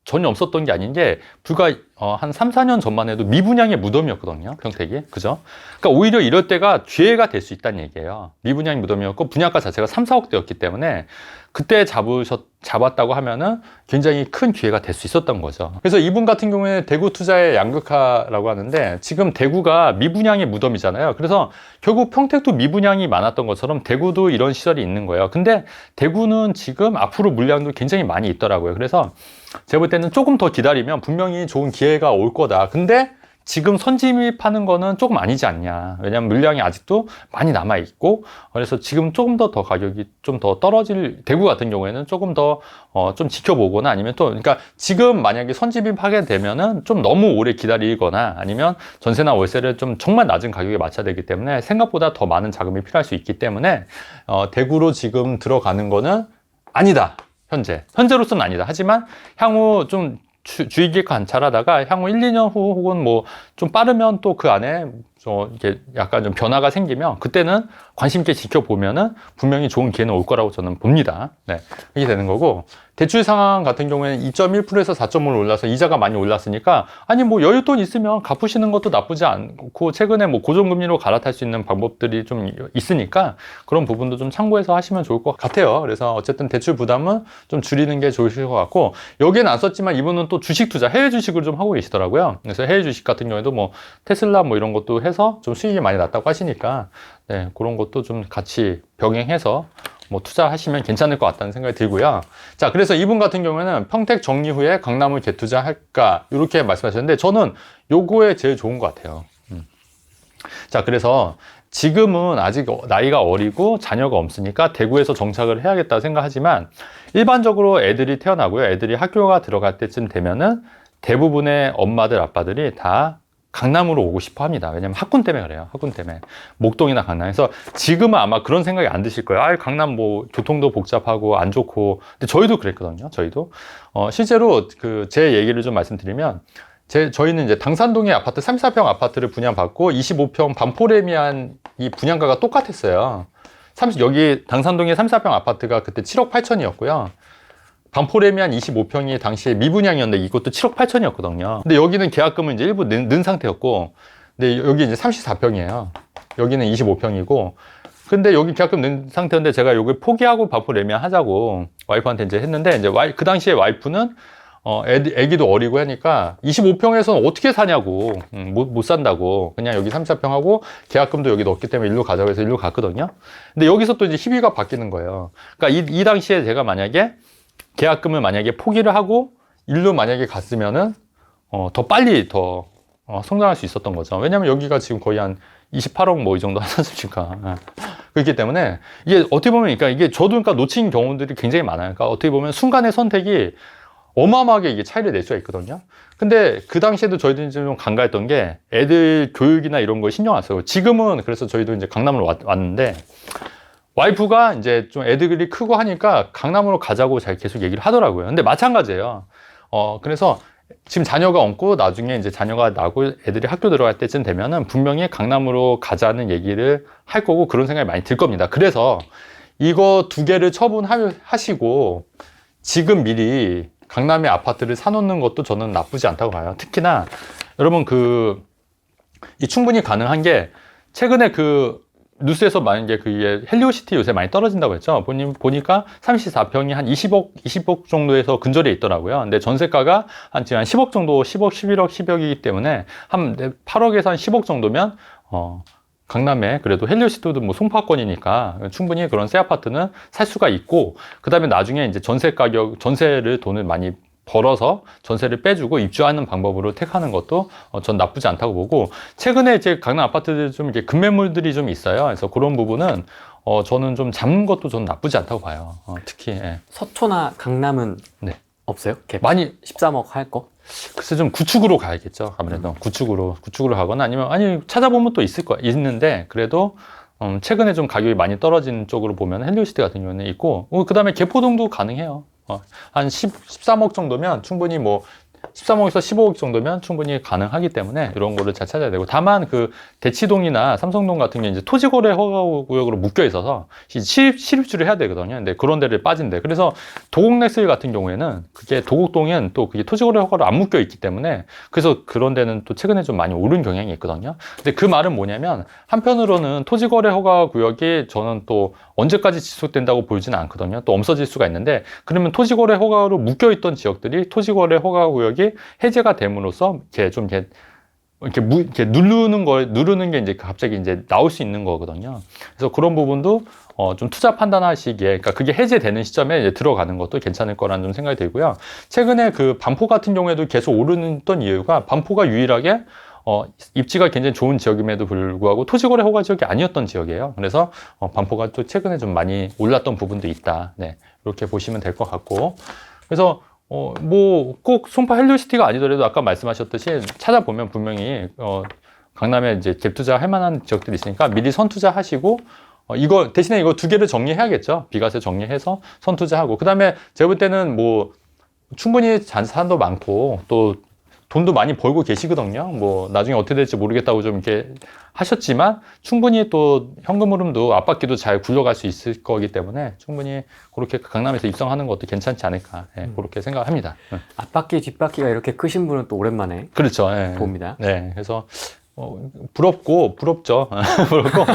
전혀 없었던 게 아닌 게 불과 한 3, 4년 전만 해도 미분양의 무덤이었거든요. 평택이. 그죠? 그러니까 오히려 이럴 때가 기회가 될 수 있다는 얘기예요. 미분양의 무덤이었고 분양가 자체가 3, 4억대였기 때문에 그때 잡았다고 하면은 굉장히 큰 기회가 될 수 있었던 거죠. 그래서 이분 같은 경우에는 대구 투자의 양극화라고 하는데 지금 대구가 미분양의 무덤이잖아요. 그래서 결국 평택도 미분양이 많았던 것처럼 대구도 이런 시설이 있는 거예요. 근데 대구는 지금 앞으로 물량도 굉장히 많이 있더라고요. 그래서 제가 볼 때는 조금 더 기다리면 분명히 좋은 기회가 올 거다. 근데 지금 선진입하는 거는 조금 아니지 않냐. 왜냐하면 물량이 아직도 많이 남아있고, 그래서 지금 조금 더 가격이 좀 더 떨어질, 대구 같은 경우에는 조금 더, 좀 지켜보거나 아니면 그러니까 지금 만약에 선진입하게 되면은 좀 너무 오래 기다리거나 아니면 전세나 월세를 좀 정말 낮은 가격에 맞춰야 되기 때문에 생각보다 더 많은 자금이 필요할 수 있기 때문에, 대구로 지금 들어가는 거는 아니다. 현재로서는 아니다. 하지만 향후 좀 주의 깊게 관찰하다가 향후 1, 2년 후 혹은 좀 빠르면 또 그 안에 이렇게 약간 좀 변화가 생기면 그때는 관심 있게 지켜보면은 분명히 좋은 기회는 올 거라고 저는 봅니다. 네. 이게 되는 거고. 대출 상황 같은 경우에는 2.1%에서 4.5로 올라서 이자가 많이 올랐으니까 아니 여윳돈 있으면 갚으시는 것도 나쁘지 않고 최근에 고정금리로 갈아탈 수 있는 방법들이 좀 있으니까 그런 부분도 좀 참고해서 하시면 좋을 것 같아요. 그래서 어쨌든 대출 부담은 좀 줄이는 게 좋으실 것 같고 여기에는 안 썼지만 이분은 또 주식 투자, 해외 주식을 좀 하고 계시더라고요. 그래서 해외 주식 같은 경우에도 테슬라 이런 것도 해서 좀 수익이 많이 났다고 하시니까 네, 그런 것도 좀 같이 병행해서 투자하시면 괜찮을 것 같다는 생각이 들고요. 자, 그래서 이분 같은 경우에는 평택 정리 후에 강남을 재투자할까 이렇게 말씀하셨는데 저는 요거에 제일 좋은 것 같아요. 자, 그래서 지금은 아직 나이가 어리고 자녀가 없으니까 대구에서 정착을 해야겠다 생각하지만 일반적으로 애들이 태어나고요. 애들이 학교가 들어갈 때쯤 되면은 대부분의 엄마들, 아빠들이 다 강남으로 오고 싶어 합니다. 왜냐면 학군 때문에 그래요. 학군 때문에. 목동이나 강남에서 지금은 아마 그런 생각이 안 드실 거예요. 아, 강남 뭐 교통도 복잡하고 안 좋고. 근데 저희도 그랬거든요. 저희도. 실제로 제 얘기를 좀 말씀드리면 저희는 이제 당산동의 아파트 34평 아파트를 분양받고 25평 반포레미안 이 분양가가 똑같았어요. 여기 당산동의 34평 아파트가 그때 7억 8천이었고요. 반포레미안 25평이 당시에 미분양이었는데 이것도 7억 8천이었거든요. 근데 여기는 계약금은 이제 일부 는 상태였고, 근데 여기 이제 34평이에요. 여기는 25평이고, 근데 여기 계약금 는 상태였는데 제가 여기 포기하고 반포레미안 하자고 와이프한테 이제 했는데, 이제 그 당시에 와이프는 애기도 어리고 하니까 25평에서는 어떻게 사냐고, 못 산다고. 그냥 여기 34평 하고 계약금도 여기 넣었기 때문에 일로 가자고 해서 일로 갔거든요. 근데 여기서 또 이제 희비가 바뀌는 거예요. 그러니까 이 당시에 제가 만약에 계약금을 만약에 포기를 하고 일로 만약에 갔으면은 더 빨리 더 성장할 수 있었던 거죠. 왜냐면 여기가 지금 거의 한 28억 뭐 이 정도 하지 않습니까? 그렇기 때문에 이게 어떻게 보면 그러니까 이게 저도 그러니까 놓친 경우들이 굉장히 많아요. 그러니까 어떻게 보면 순간의 선택이 어마어마하게 이게 차이를 낼 수가 있거든요. 근데 그 당시에도 저희들이 좀 간과했던 게 애들 교육이나 이런 거 신경 안 써요. 지금은 그래서 저희도 이제 강남으로 왔는데 와이프가 이제 좀 애들이 크고 하니까 강남으로 가자고 잘 계속 얘기를 하더라고요. 근데 마찬가지예요. 그래서 지금 자녀가 없고 나중에 이제 자녀가 나고 애들이 학교 들어갈 때쯤 되면은 분명히 강남으로 가자는 얘기를 할 거고 그런 생각이 많이 들 겁니다. 그래서 이거 두 개를 처분하시고 지금 미리 강남에 아파트를 사놓는 것도 저는 나쁘지 않다고 봐요. 특히나 여러분 이 충분히 가능한 게 최근에 뉴스에서 만약에 헬리오시티 요새 많이 떨어진다고 했죠. 보니까 34평이 한 20억 정도에서 근저리에 있더라고요. 근데 전세가가 지금 한 10억 정도, 10억, 11억, 10억이기 때문에 한 8억에서 한 10억 정도면, 강남에 그래도 헬리오시티도 뭐 송파권이니까 충분히 그런 새 아파트는 살 수가 있고, 그 다음에 나중에 이제 전세를 돈을 많이 벌어서 전세를 빼주고 입주하는 방법으로 택하는 것도 전 나쁘지 않다고 보고, 최근에 이제 강남 아파트들 좀 이렇게 급매물들이 좀 있어요. 그래서 그런 부분은 저는 좀 잡는 것도 전 나쁘지 않다고 봐요. 특히 예. 서초나 강남은 네. 없어요? 많이 13억 할 거? 글쎄 좀 구축으로 가야겠죠. 아무래도 구축으로 가거나 아니 찾아보면 또 있는데 그래도 최근에 좀 가격이 많이 떨어진 쪽으로 보면 헬리오시티 같은 경우는 있고, 그 다음에 개포동도 가능해요. 한 13억 정도면 충분히 13억에서 15억 정도면 충분히 가능하기 때문에 이런 거를 잘 찾아야 되고, 다만 대치동이나 삼성동 같은 게 이제 토지거래 허가구역으로 묶여 있어서 실입주를 해야 되거든요. 근데 그런 데를 빠진대. 그래서 도곡넥슬 같은 경우에는 도곡동은 또 그게 토지거래 허가로 안 묶여 있기 때문에 그래서 그런 데는 또 최근에 좀 많이 오른 경향이 있거든요. 근데 그 말은 뭐냐면 한편으로는 토지거래 허가구역이 저는 또 언제까지 지속된다고 보이지는 않거든요. 또 없어질 수가 있는데, 그러면 토지거래 허가로 묶여있던 지역들이 토지거래 허가구역이 해제가 됨으로써 이렇게 누르는 게 이제 갑자기 이제 나올 수 있는 거거든요. 그래서 그런 부분도 좀 투자 판단하시기에, 그러니까 그게 해제되는 시점에 이제 들어가는 것도 괜찮을 거라는 좀 생각이 들고요. 최근에 반포 같은 경우에도 계속 오르던 이유가 반포가 유일하게 입지가 굉장히 좋은 지역임에도 불구하고 토지거래 허가 지역이 아니었던 지역이에요. 그래서 반포가 또 최근에 좀 많이 올랐던 부분도 있다. 네, 이렇게 보시면 될 것 같고, 그래서 꼭 송파 헬리오시티가 아니더라도 아까 말씀하셨듯이 찾아보면 분명히 강남에 이제 갭 투자할 만한 지역들이 있으니까 미리 선투자하시고, 대신에 이거 두 개를 정리해야겠죠. 비과세 정리해서 선투자하고, 그 다음에 제가 볼 때는 충분히 자산도 많고 또 돈도 많이 벌고 계시거든요. 나중에 어떻게 될지 모르겠다고 좀 이렇게 하셨지만 충분히 또 현금 흐름도 앞바퀴도 잘 굴러갈 수 있을 거기 때문에 충분히 그렇게 강남에서 입성하는 것도 괜찮지 않을까, 그렇게 생각합니다. 앞바퀴 뒷바퀴가 이렇게 크신 분은 또 오랜만에 그렇죠. 예. 봅니다. 네, 그래서 부럽죠. 부럽고.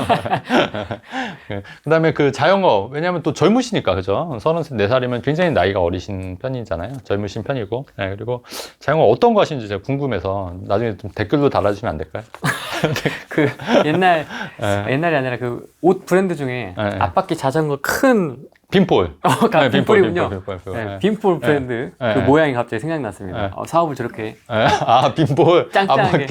그 다음에 자영업, 왜냐면 또 젊으시니까, 그죠? 34살이면 굉장히 나이가 어리신 편이잖아요. 젊으신 편이고. 네, 그리고 자영업 어떤 거 하시는지 제가 궁금해서 나중에 좀 댓글도 달아주시면 안 될까요? 옛날이 아니라 옷 브랜드 중에 앞바퀴 자전거 큰 빈폴. 빈폴이군요. 빈폴. 네, 빈폴 브랜드 네. 그 모양이 갑자기 생각났습니다. 네. 사업을 저렇게 빈폴. 짱짱하게.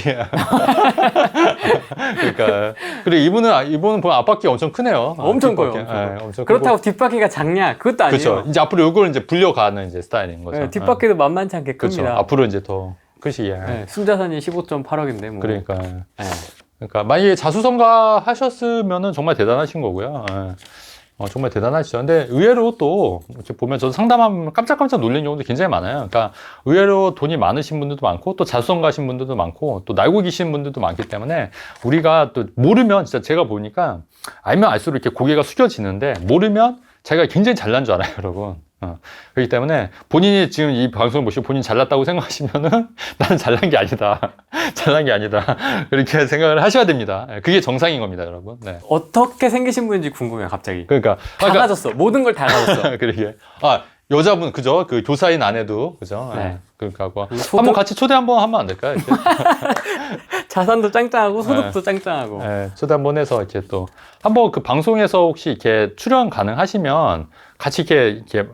그러니까. 그리고 이분은 보면 앞바퀴 엄청 크네요. 엄청 커요. 뒷바퀴. 엄청 커요. 엄청 그렇다고 크고. 뒷바퀴가 작냐? 그것도 아니에요. 그렇죠. 이제 앞으로 이걸 이제 불려가는 이제 스타일인 거죠. 네, 뒷바퀴도 만만치 않게 그렇죠. 큽니다. 앞으로 이제 더 크시게. 네, 순자산이 15.8억인데 뭐. 그러니까. 네. 그러니까 만약에 자수성가 하셨으면은 정말 대단하신 거고요. 정말 대단하시죠. 근데 의외로 또 이렇게 보면 저도 상담하면 깜짝깜짝 놀란 경우도 굉장히 많아요. 그러니까 의외로 돈이 많으신 분들도 많고 또 자수성가 하신 분들도 많고 또 날고 계신 분들도 많기 때문에 우리가 또 모르면 진짜 제가 보니까 알면 알수록 이렇게 고개가 숙여지는데 모르면 자기가 굉장히 잘난 줄 알아요, 여러분. 그렇기 때문에 본인이 지금 이 방송을 보시고 본인이 잘났다고 생각하시면은 나는 잘난 게 아니다. 잘난 게 아니다. 그렇게 생각을 하셔야 됩니다. 그게 정상인 겁니다, 여러분. 네. 어떻게 생기신 분인지 궁금해요, 갑자기. 그러니까 다 가졌어. 모든 걸 다 가졌어. 그러게. 여자분 그죠? 그 교사인 아내도 그죠? 네. 그러니까 뭐 소득- 한번 같이 초대 한번 하면 안 될까요? 이렇게? 자산도 짱짱하고 소득도 짱짱하고. 네, 초대 한번 해서 이렇게 또 한번 그 방송에서 혹시 이렇게 출연 가능하시면 같이 이렇게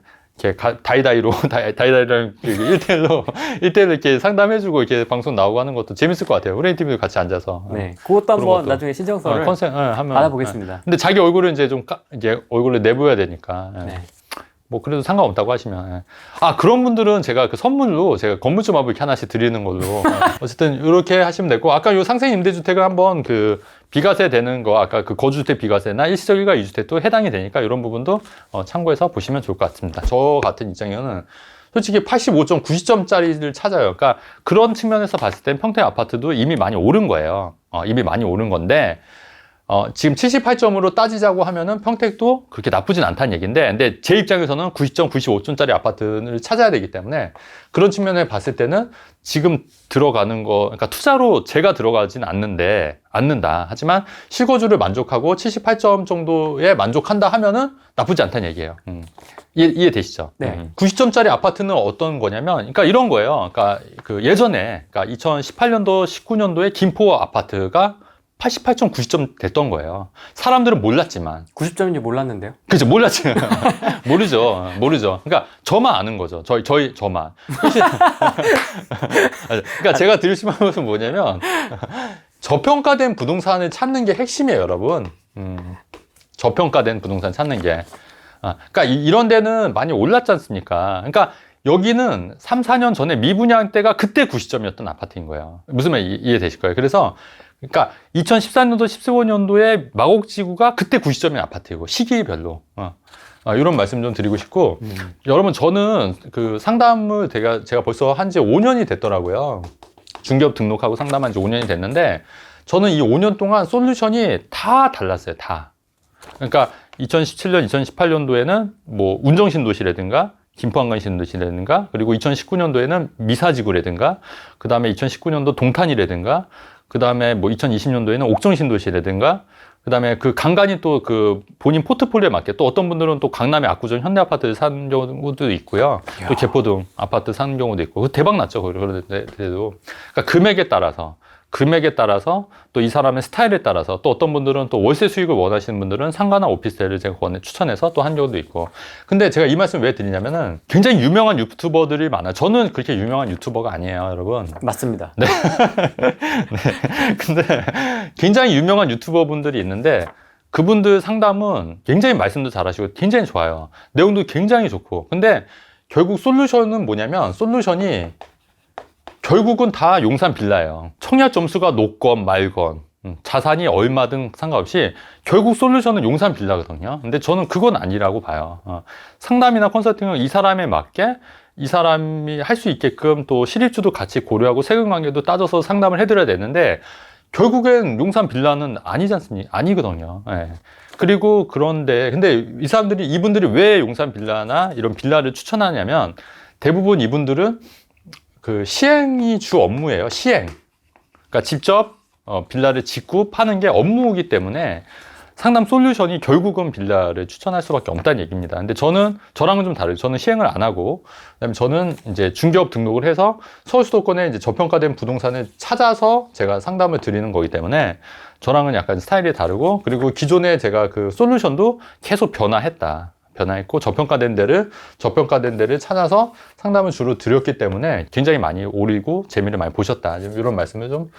다이다이로 다이다이랑 1대1로 이렇게 상담해주고 이렇게 방송 나오고 하는 것도 재밌을 것 같아요. 우리 팀도 같이 앉아서. 네, 그것도 그런 한번 것도. 나중에 신청서를 하면 받아보겠습니다. 근데 자기 얼굴을 이제 좀 이제 얼굴을 내보여야 되니까. 네. 뭐 그래도 상관없다고 하시면. 그런 분들은 제가 그 선물로 제가 건물주 마법 이렇게 하나씩 드리는 걸로 어쨌든 이렇게 하시면 되고, 아까 요 상생 임대주택을 한번 그 비과세 되는 거, 아까 그 거주주택 비과세나 일시적 일가 이주택도 해당이 되니까 이런 부분도 참고해서 보시면 좋을 것 같습니다. 저 같은 입장에는 솔직히 85점, 90점짜리를 찾아요. 그러니까 그런 측면에서 봤을 땐 평택 아파트도 이미 많이 오른 거예요. 이미 많이 오른 건데, 지금 78점으로 따지자고 하면은 평택도 그렇게 나쁘진 않다는 얘기인데, 근데 제 입장에서는 90점, 95점짜리 아파트를 찾아야 되기 때문에 그런 측면에 봤을 때는 지금 들어가는 거, 그러니까 투자로 제가 들어가진 않는다. 하지만 실거주를 만족하고 78점 정도에 만족한다 하면은 나쁘지 않다는 얘기예요. 이해되시죠? 네. 90점짜리 아파트는 어떤 거냐면, 그러니까 이런 거예요. 그러니까 그 예전에, 그러니까 2018년도, 19년도에 김포 아파트가 88점, 90점 됐던 거예요. 사람들은 몰랐지만. 90점인지 몰랐는데요. 그죠, 몰랐지. 모르죠. 그러니까 저만 아는 거죠. 저만. 그러니까 제가 드리고 싶은 것은 뭐냐면, 저평가된 부동산을 찾는 게 핵심이에요, 여러분. 저평가된 부동산 찾는 게. 그러니까 이런 데는 많이 올랐지 않습니까? 그러니까 여기는 3, 4년 전에 미분양 때가 그때 90점이었던 아파트인 거예요. 무슨 말 이해되실 거예요. 그러니까 2014년도, 15년도에 마곡지구가 그때 90점인 아파트이고, 시기별로. 이런 말씀 좀 드리고 싶고, 여러분, 저는 그 상담을 제가 벌써 한 지 5년이 됐더라고요. 중개업 등록하고 상담한 지 5년이 됐는데, 저는 이 5년 동안 솔루션이 다 달랐어요, 다. 그러니까 2017년, 2018년도에는 뭐 운정신도시라든가, 김포한강신도시라든가, 그리고 2019년도에는 미사지구라든가, 그 다음에 2019년도 동탄이라든가, 그 다음에 뭐 2020년도에는 옥정신도시라든가, 그 다음에 그 간간히 또 그 본인 포트폴리오에 맞게 또 어떤 분들은 또 강남의 압구정 현대아파트를 사는 경우도 있고요. 또 개포동 아파트 사는 경우도 있고. 대박 났죠. 그래도. 그러니까 금액에 따라서 또 이 사람의 스타일에 따라서 또 어떤 분들은 또 월세 수익을 원하시는 분들은 상가나 오피스텔을 제가 추천해서 또 한 경우도 있고. 근데 제가 이 말씀을 왜 드리냐면은 굉장히 유명한 유튜버들이 많아요. 저는 그렇게 유명한 유튜버가 아니에요, 여러분. 맞습니다. 네. 근데 굉장히 유명한 유튜버 분들이 있는데 그분들 상담은 굉장히 말씀도 잘하시고 굉장히 좋아요. 내용도 굉장히 좋고. 근데 결국 솔루션은 뭐냐면 솔루션이 결국은 다 용산 빌라예요. 청약 점수가 높건 말건 자산이 얼마든 상관없이 결국 솔루션은 용산 빌라거든요. 근데 저는 그건 아니라고 봐요. 상담이나 컨설팅은 이 사람에 맞게 이 사람이 할 수 있게끔 또 실입주도 같이 고려하고 세금 관계도 따져서 상담을 해드려야 되는데 결국엔 용산 빌라는 아니지 않습니까? 아니거든요. 예. 그리고 그런데 근데 이분들이 왜 용산 빌라나 이런 빌라를 추천하냐면 대부분 이분들은 그 시행이 주 업무예요. 시행. 그러니까 직접 빌라를 짓고 파는 게 업무이기 때문에 상담 솔루션이 결국은 빌라를 추천할 수밖에 없다는 얘기입니다. 근데 저랑은 좀 다르죠. 저는 시행을 안 하고, 그다음에 저는 이제 중개업 등록을 해서 서울 수도권에 이제 저평가된 부동산을 찾아서 제가 상담을 드리는 거기 때문에 저랑은 약간 스타일이 다르고, 그리고 기존에 제가 그 솔루션도 계속 변화했다. 변화했고 저평가된 데를 찾아서 상담을 주로 드렸기 때문에 굉장히 많이 오르고 재미를 많이 보셨다. 이런 말씀을 좀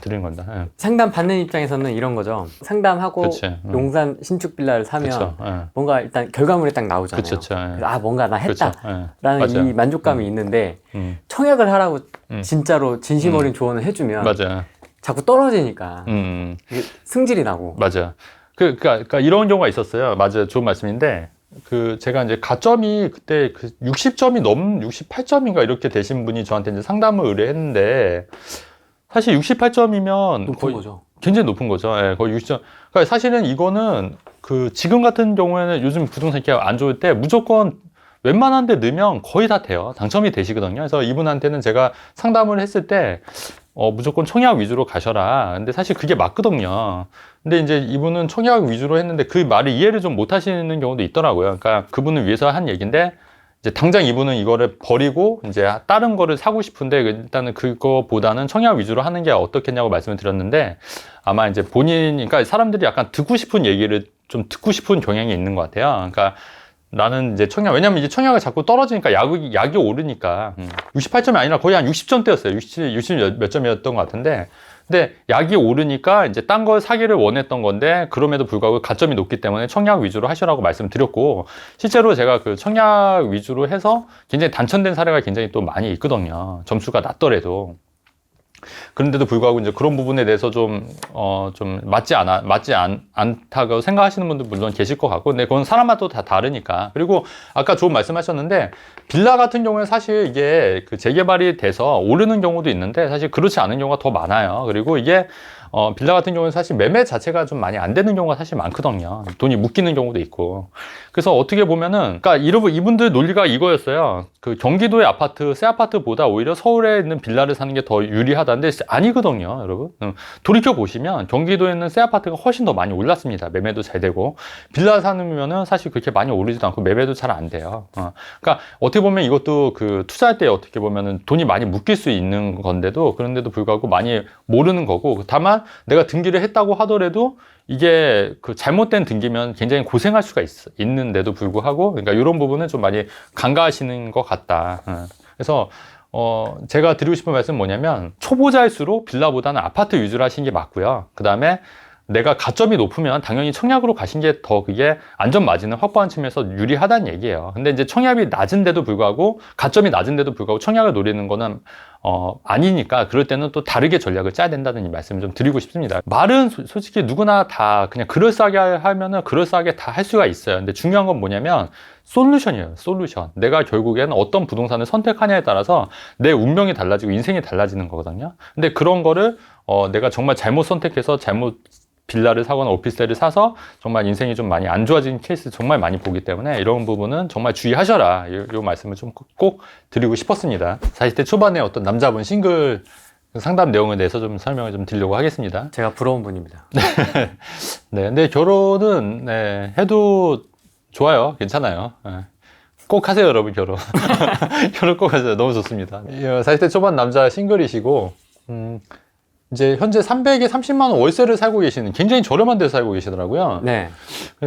드리는 겁니다. 예. 상담 받는 입장에서는 이런 거죠. 상담하고 그치. 용산 신축 빌라를 사면 그쵸. 예. 뭔가 일단 결과물이 딱 나오잖아요. 그쵸, 그쵸. 예. 그래서 뭔가 나 그쵸. 했다라는 예. 맞아요. 이 만족감이 있는데 청약을 하라고 진짜로 진심 어린 조언을 해주면 맞아요. 자꾸 떨어지니까 이게 승질이 나고. 맞아요. 그러니까 이런 경우가 있었어요. 맞아요. 좋은 말씀인데, 제가 이제 가점이 그때 60점이 68점인가 이렇게 되신 분이 저한테 이제 상담을 의뢰했는데, 사실 68점이면 높은 거죠. 굉장히 높은 거죠. 예, 거의 60점. 그러니까 사실은 이거는 지금 같은 경우에는 요즘 부동산 이렇게 안 좋을 때 무조건 웬만한 데 넣으면 거의 다 돼요. 당첨이 되시거든요. 그래서 이분한테는 제가 상담을 했을 때, 무조건 청약 위주로 가셔라. 근데 사실 그게 맞거든요. 근데 이제 이분은 청약 위주로 했는데 그 말을 이해를 좀 못 하시는 경우도 있더라고요. 그러니까 그분을 위해서 한 얘기인데, 이제 당장 이분은 이거를 버리고 이제 다른 거를 사고 싶은데 일단은 그거보다는 청약 위주로 하는 게 어떻겠냐고 말씀을 드렸는데, 아마 이제 그러니까 사람들이 약간 듣고 싶은 얘기를 좀 듣고 싶은 경향이 있는 것 같아요. 그러니까 나는 이제 왜냐면 이제 청약을 자꾸 떨어지니까 약이 오르니까 68점이 아니라 거의 한 60점대였어요. 60 몇 점이었던 것 같은데, 근데 약이 오르니까 이제 딴 걸 사기를 원했던 건데, 그럼에도 불구하고 가점이 높기 때문에 청약 위주로 하시라고 말씀드렸고, 실제로 제가 청약 위주로 해서 굉장히 단천된 사례가 굉장히 또 많이 있거든요. 점수가 낮더라도. 그런데도 불구하고 이제 그런 부분에 대해서 좀 맞지 않다고 생각하시는 분들 물론 계실 것 같고, 근데 그건 사람마다 다 다르니까. 그리고 아까 좋은 말씀 하셨는데, 빌라 같은 경우에 사실 이게 재개발이 돼서 오르는 경우도 있는데, 사실 그렇지 않은 경우가 더 많아요. 그리고 이게 빌라 같은 경우는 사실 매매 자체가 좀 많이 안 되는 경우가 사실 많거든요. 돈이 묶이는 경우도 있고. 그래서 어떻게 보면은, 그러니까 이분들 논리가 이거였어요. 경기도의 새 아파트보다 오히려 서울에 있는 빌라를 사는 게 더 유리하다는데 아니거든요, 여러분. 돌이켜 보시면 경기도에 있는 새 아파트가 훨씬 더 많이 올랐습니다. 매매도 잘 되고. 빌라 사면은 사실 그렇게 많이 오르지도 않고 매매도 잘 안 돼요. 그러니까 어떻게 보면 이것도 투자할 때 어떻게 보면은 돈이 많이 묶일 수 있는 건데도, 그런데도 불구하고 많이 모르는 거고, 다만 내가 등기를 했다고 하더라도 이게 잘못된 등기면 굉장히 고생할 수가 있는데도 불구하고, 그러니까 이런 부분은 좀 많이 간과하시는 것 같다. 그래서 제가 드리고 싶은 말씀은 뭐냐면, 초보자일수록 빌라보다는 아파트 위주로 하시는 게 맞고요. 그 다음에 내가 가점이 높으면 당연히 청약으로 가신 게 더 그게 안전 마진을 확보한 측면에서 유리하다는 얘기예요. 근데 이제 청약이 낮은데도 불구하고, 가점이 낮은데도 불구하고 청약을 노리는 거는 아니니까, 그럴 때는 또 다르게 전략을 짜야 된다는 이 말씀을 좀 드리고 싶습니다. 말은 솔직히 누구나 다 그냥 그럴싸하게 하면은 그럴싸하게 다 할 수가 있어요. 근데 중요한 건 뭐냐면 솔루션이에요. 솔루션. 내가 결국에는 어떤 부동산을 선택하냐에 따라서 내 운명이 달라지고 인생이 달라지는 거거든요. 근데 그런 거를 내가 정말 잘못 선택해서 잘못 빌라를 사거나 오피스텔을 사서 정말 인생이 좀 많이 안 좋아진 케이스 정말 많이 보기 때문에, 이런 부분은 정말 주의하셔라. 이 말씀을 좀 꼭 드리고 싶었습니다. 40대 초반에 어떤 남자분 싱글 상담 내용에 대해서 좀 설명을 좀 드리려고 하겠습니다. 제가 부러운 분입니다. 네, 근데 결혼은 해도 좋아요. 괜찮아요. 꼭 하세요, 여러분, 결혼. 결혼 꼭 하세요. 너무 좋습니다. 40대 초반 남자 싱글이시고, 이제 현재 300에 30만 원 월세를 살고 계시는, 굉장히 저렴한 데서 살고 계시더라고요. 네.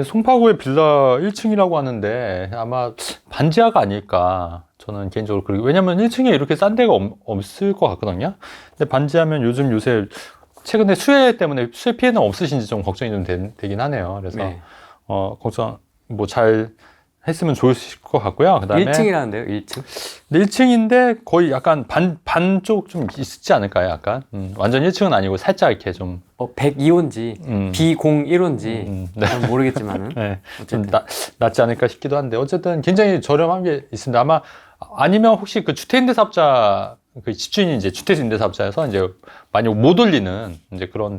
송파구의 빌라 1층이라고 하는데 아마 반지하가 아닐까, 저는 개인적으로 그러고. 왜냐면 1층에 이렇게 싼 데가 없을 것 같거든요. 근데 반지하면 요새 최근에 수해 때문에 수해 피해는 없으신지 좀 걱정이 좀 되긴 하네요. 그래서 네. 걱정 잘 했으면 좋으실 것 같고요. 그다음에 1층이라는데요, 1층? 1층인데 거의 약간 반쪽 좀 있지 않을까요? 약간 완전 1층은 아니고 살짝 이렇게 좀 102호인지 B01호인지 네. 잘 모르겠지만은 네, 좀 어쨌든 낫지 않을까 싶기도 한데, 어쨌든 굉장히 저렴한 게 있습니다. 아마 아니면 혹시 주택임대사업자, 집주인이 이제 주택임대사업자에서 이제 많이 못 올리는 이제 그런,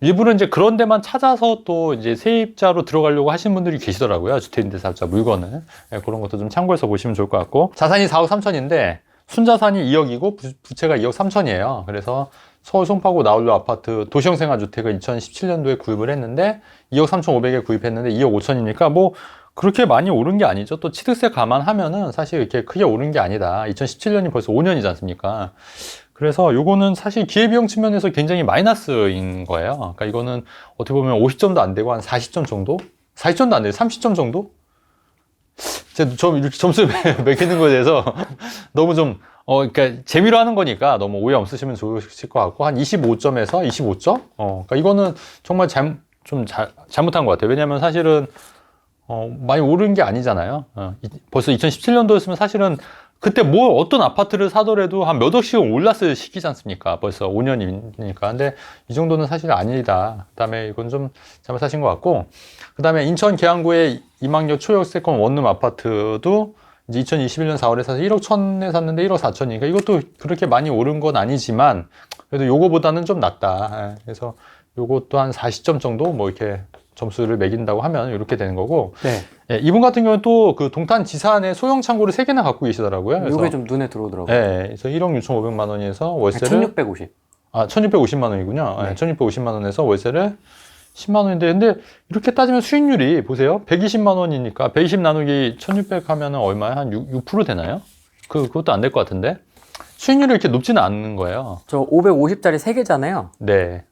일부러 이제 그런 데만 찾아서 또 이제 세입자로 들어가려고 하시는 분들이 계시더라고요. 주택임대사업자 물건을. 네, 그런 것도 좀 참고해서 보시면 좋을 것 같고, 자산이 4억 3천인데 순자산이 2억이고 부채가 2억 3천이에요. 그래서 서울 송파구 나홀로 아파트 도시형 생활주택을 2017년도에 구입을 했는데 2억 3,500에 구입했는데 2억 5천이니까 뭐 그렇게 많이 오른 게 아니죠. 또 취득세 감안하면은 사실 이렇게 크게 오른 게 아니다. 2017년이 벌써 5년이지 않습니까? 그래서 요거는 사실 기회비용 측면에서 굉장히 마이너스인 거예요. 그러니까 이거는 어떻게 보면 50점도 안 되고 한 40점 정도? 40점도 안 되고 30점 정도? 좀 이렇게 점수 매기는 거에 대해서 너무 좀, 그러니까 재미로 하는 거니까 너무 오해 없으시면 좋으실 것 같고, 한 25점에서 25점? 그러니까 이거는 정말 잘못한 것 같아요. 왜냐면 사실은, 많이 오른 게 아니잖아요. 벌써 2017년도였으면 사실은 그때 뭐 어떤 아파트를 사더라도 한 몇 억씩은 올랐을 시기지 않습니까? 벌써 5년이니까. 근데 이 정도는 사실 아니다. 그 다음에 이건 좀 잘못하신 것 같고, 그 다음에 인천 계양구의 이망역 초역세권 원룸 아파트도 이제 2021년 4월에 사서 1억 1천에 샀는데 1억 4천이니까 이것도 그렇게 많이 오른 건 아니지만 그래도 요거보다는 좀 낫다. 그래서 요것도 한 40점 정도 뭐 이렇게 점수를 매긴다고 하면 이렇게 되는 거고. 네. 예, 이분 같은 경우는 또 그 동탄 지산에 소형 창고를 3개나 갖고 계시더라고요. 그래서, 이게 좀 눈에 들어오더라고요. 예, 그래서 1억 6,500만 원에서 월세를 1650. 1,650만 원이군요. 네. 1,650만 원에서 월세를 10만 원인데, 근데 이렇게 따지면 수익률이 보세요. 120만 원이니까 120 나누기 1,600 하면은 얼마야? 한 6% 되나요? 그것도 안 될 것 같은데. 수익률이 이렇게 높지는 않는 거예요. 저 550짜리 3개잖아요. 네.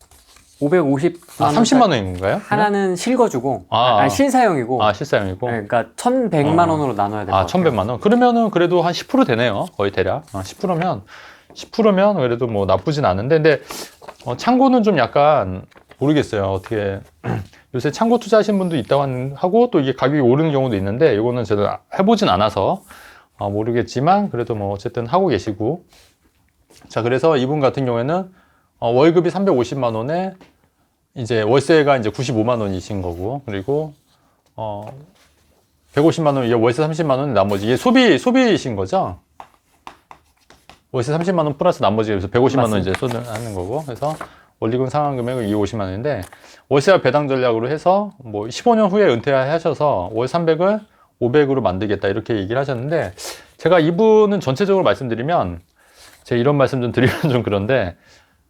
550만 원. 30만 원인가요? 하나는 실거주고, 아. 아니, 실사용이고. 실사용이고. 네, 그러니까 1,100만 원으로 나눠야 될 것 같아요. 1,100만 원. 그러면은 그래도 한 10% 되네요. 거의 대략. 10%면 그래도 뭐 나쁘진 않은데, 근데 창고는 좀 약간 모르겠어요. 어떻게 요새 창고 투자하신 분도 있다고 하고 또 이게 가격이 오르는 경우도 있는데, 이거는 제가 해보진 않아서 모르겠지만 그래도 뭐 어쨌든 하고 계시고. 자, 그래서 이분 같은 경우에는 월급이 350만 원에 이제 월세가 이제 95만 원이신 거고, 그리고 150만 원, 이게 월세 30만 원, 나머지 이게 소비이신 거죠? 월세 30만 원 플러스 나머지 그래서 150만 원 이제 쏟는 거고, 그래서 원리금 상환 금액은 250만 원인데, 월세와 배당 전략으로 해서 뭐 15년 후에 은퇴하셔서 월 300을 500으로 만들겠다 이렇게 얘기를 하셨는데, 제가 이분은 전체적으로 말씀드리면 제가 이런 말씀 좀 드리면 좀 그런데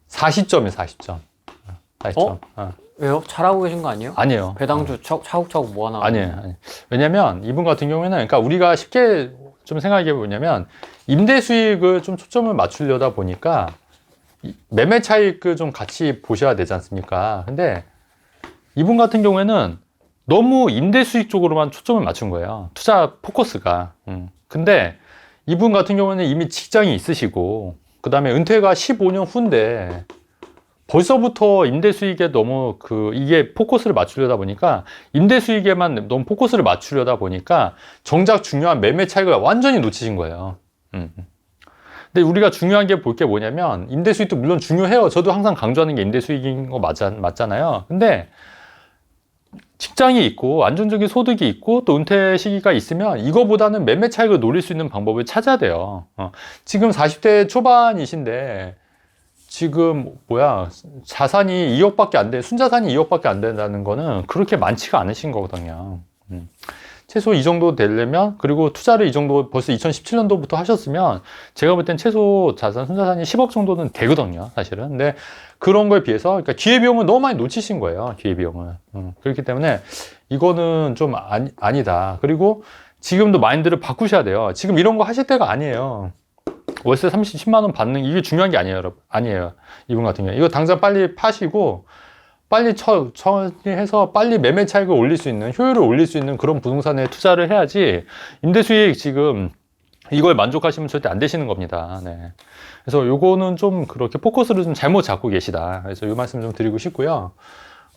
40점이에요, 40점. 40점. 왜요? 잘하고 계신 거 아니에요? 아니에요. 배당주 차곡차곡 모아놔. 아니에요. 왜냐면 이분 같은 경우에는, 그러니까 우리가 쉽게 좀 생각해 보냐면 임대 수익을 좀 초점을 맞추려다 보니까 매매 차익을 좀 같이 보셔야 되지 않습니까? 근데 이분 같은 경우에는 너무 임대 수익 쪽으로만 초점을 맞춘 거예요. 투자 포커스가. 근데 이분 같은 경우는 이미 직장이 있으시고, 그 다음에 은퇴가 15년 후인데 벌써부터 임대 수익에 너무 이게 포커스를 맞추려다 보니까, 임대 수익에만 너무 포커스를 맞추려다 보니까 정작 중요한 매매 차익을 완전히 놓치신 거예요. 근데 우리가 중요한 게 볼 게 뭐냐면, 임대 수익도 물론 중요해요. 저도 항상 강조하는 게 임대 수익인 거 맞잖아요. 근데 직장이 있고 안정적인 소득이 있고 또 은퇴 시기가 있으면 이거보다는 매매 차익을 노릴 수 있는 방법을 찾아야 돼요. 지금 40대 초반이신데 지금 자산이 2억밖에 안 돼, 순자산이 2억밖에 안 된다는 거는 그렇게 많지가 않으신 거거든요. 최소 이 정도 되려면, 그리고 투자를 이 정도 벌써 2017년도부터 하셨으면 제가 볼 땐 최소 자산, 순자산이 10억 정도는 되거든요, 사실은. 근데 그런 거에 비해서, 그러니까 기회비용을 너무 많이 놓치신 거예요, 기회비용을. 그렇기 때문에 이거는 좀 아니다. 그리고 지금도 마인드를 바꾸셔야 돼요. 지금 이런 거 하실 때가 아니에요. 월세 10만 원 받는 이게 중요한 게 아니에요, 여러분. 아니에요. 이분 같은 경우에. 이거 당장 빨리 파시고, 빨리 처리해서 빨리 매매 차익을 올릴 수 있는, 효율을 올릴 수 있는 그런 부동산에 투자를 해야지, 임대 수익 지금 이걸 만족하시면 절대 안 되시는 겁니다. 네. 그래서 요거는 좀 그렇게 포커스를 좀 잘못 잡고 계시다. 그래서 이 말씀 좀 드리고 싶고요.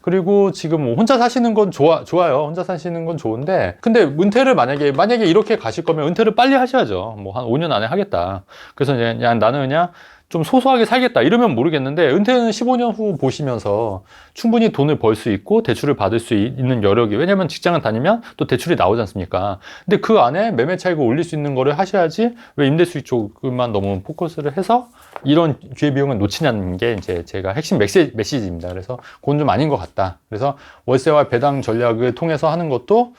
그리고 지금 뭐 혼자 사시는 건 좋아요. 혼자 사시는 건 좋은데, 근데 은퇴를 만약에 이렇게 가실 거면 은퇴를 빨리 하셔야죠. 뭐 한 5년 안에 하겠다. 그래서 그냥 나는 그냥 좀 소소하게 살겠다 이러면 모르겠는데, 은퇴는 15년 후 보시면서 충분히 돈을 벌 수 있고 대출을 받을 수 있는 여력이, 왜냐면 직장을 다니면 또 대출이 나오지 않습니까? 근데 그 안에 매매 차익을 올릴 수 있는 거를 하셔야지, 왜 임대 수익 쪽만 너무 포커스를 해서 이런 기회비용을 놓치냐는 게 이제 제가 핵심 메시지입니다. 그래서 그건 좀 아닌 것 같다. 그래서 월세와 배당 전략을 통해서 하는 것도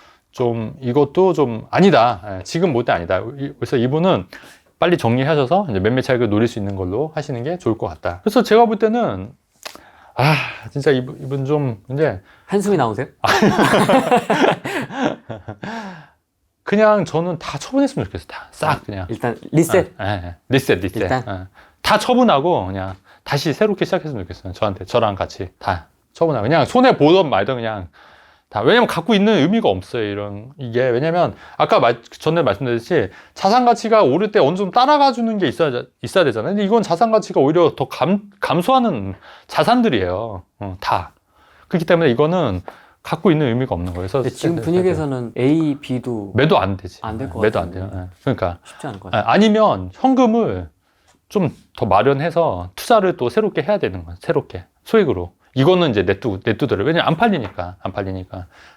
이것도 좀 아니다. 지금 볼 때 아니다. 그래서 이분은 빨리 정리하셔서 이제 매매 차익을 노릴 수 있는 걸로 하시는 게 좋을 것 같다. 그래서 제가 볼 때는 진짜 이분 좀 이제 한숨이 나오세요? 그냥 저는 다 처분했으면 좋겠어. 다 싹 그냥. 일단 리셋. 리셋. 일단. 다 처분하고 그냥 다시 새롭게 시작했으면 좋겠어요. 저랑 같이 다 처분하고 그냥 손해 보던 말던 그냥 다. 왜냐면 갖고 있는 의미가 없어요. 이게. 왜냐면 아까 전에 말씀드렸듯이 자산 가치가 오를 때 어느 정도 따라가 주는 게 있어야 되잖아요. 근데 이건 자산 가치가 오히려 더 감소하는 자산들이에요. 다. 그렇기 때문에 이거는 갖고 있는 의미가 없는 거예요. 그래서 지금 분위기에서는 A, B도 매도 안 되지. 안 될 것 매도 안 같아요. 돼요. 예. 그러니까 쉽지 않을 것 같아요. 아니면 현금을 좀 더 마련해서 투자를 또 새롭게 해야 되는 거예요. 새롭게 소액으로. 이거는 이제 내두더라고요. 왜냐면 안 팔리니까.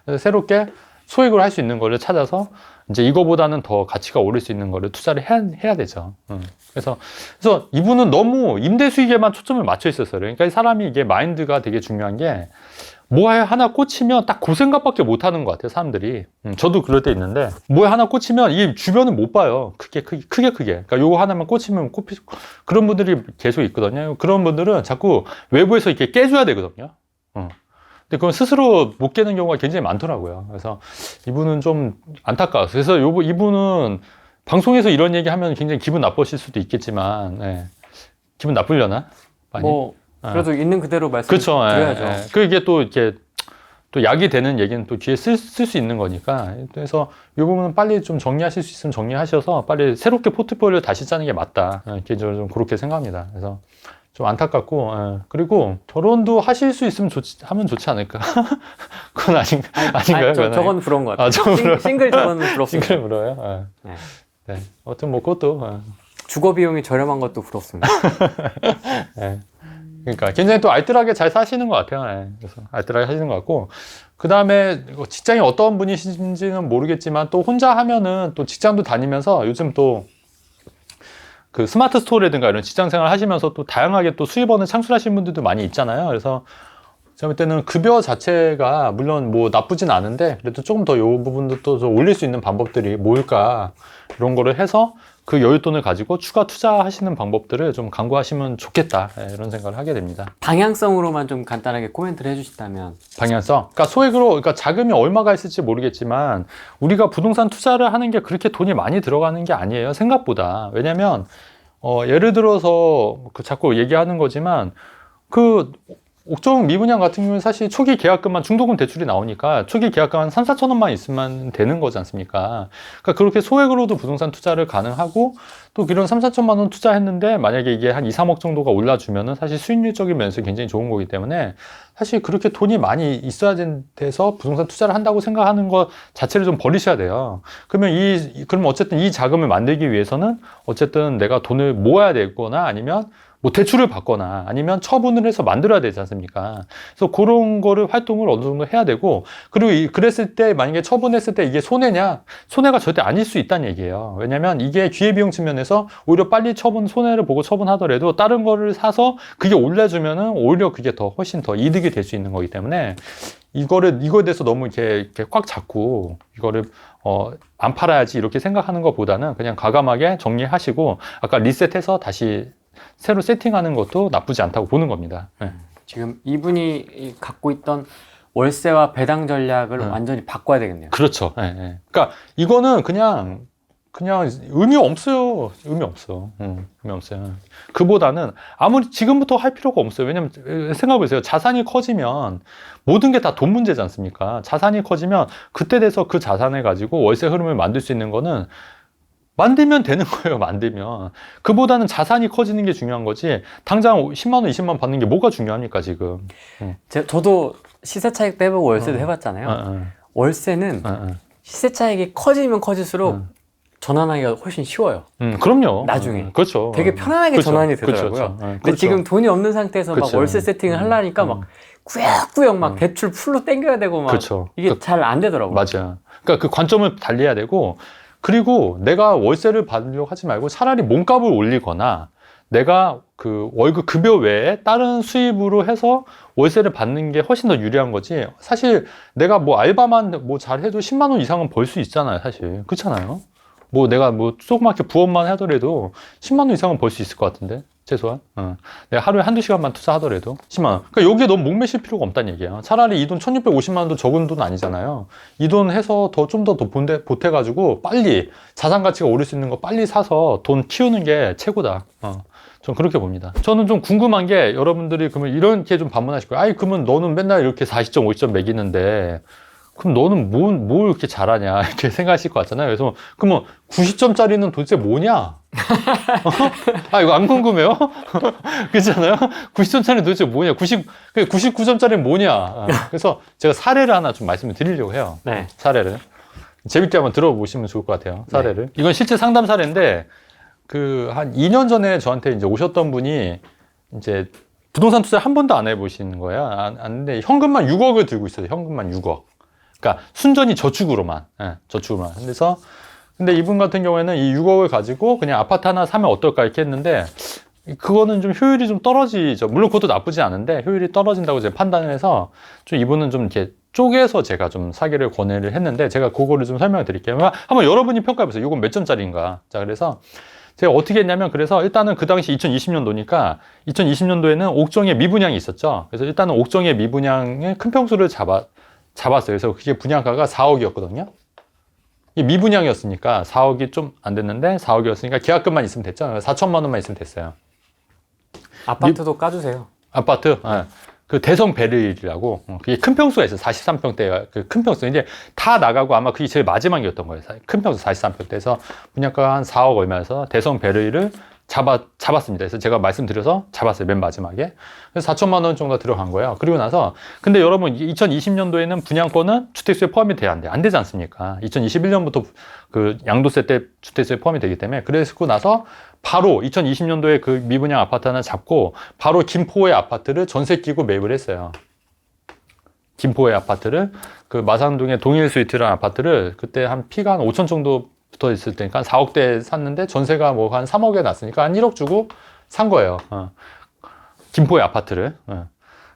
그래서 새롭게 소액으로 할 수 있는 거를 찾아서 이제 이거보다는 더 가치가 오를 수 있는 거를 투자를 해야 되죠. 그래서 이분은 너무 임대 수익에만 초점을 맞춰 있었어요. 그러니까 사람이 이게 마인드가 되게 중요한 게 뭐에 하나 꽂히면 딱 그 생각밖에 못 하는 것 같아요, 사람들이. 저도 그럴 때 있는데, 뭐에 하나 꽂히면 이 주변을 못 봐요. 크게. 그러니까 요거 하나만 꽂히면 그런 분들이 계속 있거든요. 그런 분들은 자꾸 외부에서 이렇게 깨줘야 되거든요. 근데 그건 스스로 못 깨는 경우가 굉장히 많더라고요. 그래서 이분은 좀 안타까웠어요. 그래서 이분은 방송에서 이런 얘기 하면 굉장히 기분 나쁘실 수도 있겠지만, 네. 기분 나쁘려나? 많이? 그래도 있는 그대로 그렇죠. 말씀드려야죠. 그게 또 이렇게 또 약이 되는 얘기는 또 뒤에 쓸 수 있는 거니까. 그래서 이 부분은 빨리 좀 정리하실 수 있으면 정리하셔서 빨리 새롭게 포트폴리오 다시 짜는 게 맞다. 개인적으로 좀 그렇게 생각합니다. 그래서 좀 안타깝고, 그리고 결혼도 하실 수 있으면 하면 좋지 않을까. 그건 아닌가요? 저건 부러운 것 같아요. 싱글 저건 부럽습니다. 싱글 부러워요? 네. 아무튼 뭐 그것도. 주거 비용이 저렴한 것도 부럽습니다. 네. 그러니까 굉장히 또 알뜰하게 잘 사시는 것 같아요. 그래서 알뜰하게 하시는 것 같고, 그 다음에 직장이 어떤 분이신지는 모르겠지만 또 혼자 하면은 또 직장도 다니면서 요즘 또 그 스마트 스토어라든가 이런 직장 생활 하시면서 또 다양하게 또 수입원을 창출하시는 분들도 많이 있잖아요. 그래서 제가 볼 때는 급여 자체가 물론 뭐 나쁘진 않은데 그래도 조금 더 이 부분도 또 좀 올릴 수 있는 방법들이 뭘까 이런 거를 해서 그 여윳돈을 가지고 추가 투자하시는 방법들을 좀 강구하시면 좋겠다 이런 생각을 하게 됩니다. 방향성으로만 좀 간단하게 코멘트를 해주신다면. 방향성? 그러니까 소액으로, 그러니까 자금이 얼마가 있을지 모르겠지만 우리가 부동산 투자를 하는 게 그렇게 돈이 많이 들어가는 게 아니에요, 생각보다. 왜냐면 예를 들어서 자꾸 얘기하는 거지만 그 옥정 미분양 같은 경우는 사실 초기 계약금만 중도금 대출이 나오니까 초기 계약금 한 3, 4천 원만 있으면 되는 거지 않습니까? 그러니까 그렇게 소액으로도 부동산 투자를 가능하고 또 이런 3, 4천만 원 투자했는데 만약에 이게 한 2, 3억 정도가 올라주면은 사실 수익률적인 면에서 굉장히 좋은 거기 때문에 사실 그렇게 돈이 많이 있어야 돼서 부동산 투자를 한다고 생각하는 것 자체를 좀 버리셔야 돼요. 그러면 어쨌든 이 자금을 만들기 위해서는 어쨌든 내가 돈을 모아야 되거나 아니면 뭐 대출을 받거나 아니면 처분을 해서 만들어야 되지 않습니까? 그래서 그런 거를 활동을 어느 정도 해야 되고, 그리고 그랬을 때 만약에 처분했을 때 이게 손해냐? 손해가 절대 아닐 수 있다는 얘기예요. 왜냐면 이게 기회비용 측면에서 오히려 빨리 손해를 보고 처분하더라도 다른 거를 사서 그게 올려주면은 오히려 그게 훨씬 더 이득이 될 수 있는 거기 때문에 이거에 대해서 너무 이렇게 꽉 잡고 이거를 안 팔아야지 이렇게 생각하는 것보다는 그냥 과감하게 정리하시고 아까 리셋해서 다시 새로 세팅하는 것도 나쁘지 않다고 보는 겁니다. 네. 지금 이분이 갖고 있던 월세와 배당 전략을 완전히 바꿔야 되겠네요. 그렇죠. 네. 그러니까 이거는 그냥 의미 없어요. 의미 없어. 의미 없어요. 그보다는 아무리 지금부터 할 필요가 없어요. 왜냐면 생각해보세요. 자산이 커지면 모든 게 다 돈 문제지 않습니까? 자산이 커지면 그때 돼서 그 자산을 가지고 월세 흐름을 만들 수 있는 거는 만들면 되는 거예요, 만들면. 그보다는 자산이 커지는 게 중요한 거지, 당장 10만 원, 20만 원 받는 게 뭐가 중요합니까, 지금. 저도 시세 차익도 해보고 월세도 해봤잖아요. 월세는 시세 차익이 커지면 커질수록 전환하기가 훨씬 쉬워요. 그럼요. 나중에. 그렇죠. 되게 편안하게 그렇죠. 전환이 되더라고요. 그렇죠. 근데 지금 돈이 없는 상태에서 막 그렇죠. 월세 세팅을 하려니까 막 꾸역꾸역 막 대출 풀로 땡겨야 되고 막 그렇죠. 이게 잘 안 되더라고요. 맞아요. 그러니까 그 관점을 달리해야 되고, 그리고 내가 월세를 받으려고 하지 말고 차라리 몸값을 올리거나 내가 그 월급 급여 외에 다른 수입으로 해서 월세를 받는 게 훨씬 더 유리한 거지. 사실 내가 뭐 알바만 뭐 잘해도 10만 원 이상은 벌 수 있잖아요, 사실. 그렇잖아요. 뭐 내가 뭐 조그맣게 부업만 하더라도 10만 원 이상은 벌 수 있을 것 같은데, 최소한. 내가 하루에 한두 시간만 투자하더라도 10만 원. 그러니까 여기에 너무 목매실 필요가 없다는 얘기야. 차라리 이 돈 1650만 원도 적은 돈 아니잖아요. 이 돈 해서 좀 더 보태가지고 빨리 자산 가치가 오를 수 있는 거 빨리 사서 돈 키우는 게 최고다. 전 그렇게 봅니다. 저는 좀 궁금한 게, 여러분들이 그러면 이렇게 좀 반문하실 거예요. 아이, 그러면 너는 맨날 이렇게 40점, 50점 매기는데 그럼 너는 뭘 이렇게 잘하냐 이렇게 생각하실 것 같잖아요. 그래서 그러면 90점짜리는 도대체 뭐냐? 아 이거 안 궁금해요? 그렇잖아요. 90점짜리는 도대체 뭐냐? 99점짜리는 뭐냐? 그래서 제가 사례를 하나 좀 말씀을 드리려고 해요. 네. 사례를 재밌게 한번 들어보시면 좋을 것 같아요. 사례를. 네. 이건 실제 상담 사례인데 그 한 2년 전에 저한테 이제 오셨던 분이 이제 부동산 투자 한 번도 안 해보신 거야. 안 했는데 현금만 6억을 들고 있어요. 현금만 6억. 그러니까 순전히 저축으로만. 저축으로만. 그래서 근데 이분 같은 경우에는 이 6억을 가지고 그냥 아파트 하나 사면 어떨까 이렇게 했는데 그거는 좀 효율이 좀 떨어지죠. 물론 그것도 나쁘지 않은데 효율이 떨어진다고 제가 판단을 해서 좀 이분은 좀 이렇게 쪼개서 제가 좀 사기를 권해를 했는데 제가 그거를 좀 설명을 드릴게요. 한번 여러분이 평가해 보세요. 이건 몇 점짜리인가. 자, 그래서 제가 어떻게 했냐면 그래서 일단은 그 당시 2020년도니까 2020년도에는 옥정의 미분양이 있었죠. 그래서 일단은 옥정의 미분양의 큰 평수를 잡았어요. 그래서 그게 분양가가 4억이었거든요. 이 미분양이었으니까 4억이 좀 안 됐는데 4억이었으니까 계약금만 있으면 됐죠. 4천만 원만 있으면 됐어요. 아파트도 까주세요. 아파트? 그 대성 베르일이라고 그게 큰 평수가 있어요. 43평대 그 큰 평수. 이제 다 나가고 아마 그게 제일 마지막이었던 거예요. 큰 평수 43평대에서 분양가가 한 4억 얼마여서 대성 베르일을 잡았습니다. 그래서 제가 말씀드려서 잡았어요. 맨 마지막에. 그래서 4천만 원 정도 들어간 거예요. 그리고 나서 근데 여러분 2020년도에는 분양권은 주택수에 포함이 돼야 안 돼. 안 되지 않습니까? 2021년부터 그 양도세 때 주택수에 포함이 되기 때문에 그래서 나서 바로 2020년도에 그 미분양 아파트 하나 잡고 바로 김포의 아파트를 전세 끼고 매입을 했어요. 김포의 아파트를 그 마산동의 동일 스위트라는 아파트를 그때 한 피가 한 5천 정도 붙어 있을 때니까 한 4억대 샀는데 전세가 뭐 한 3억에 났으니까 한 1억 주고 산 거예요. 김포의 아파트를.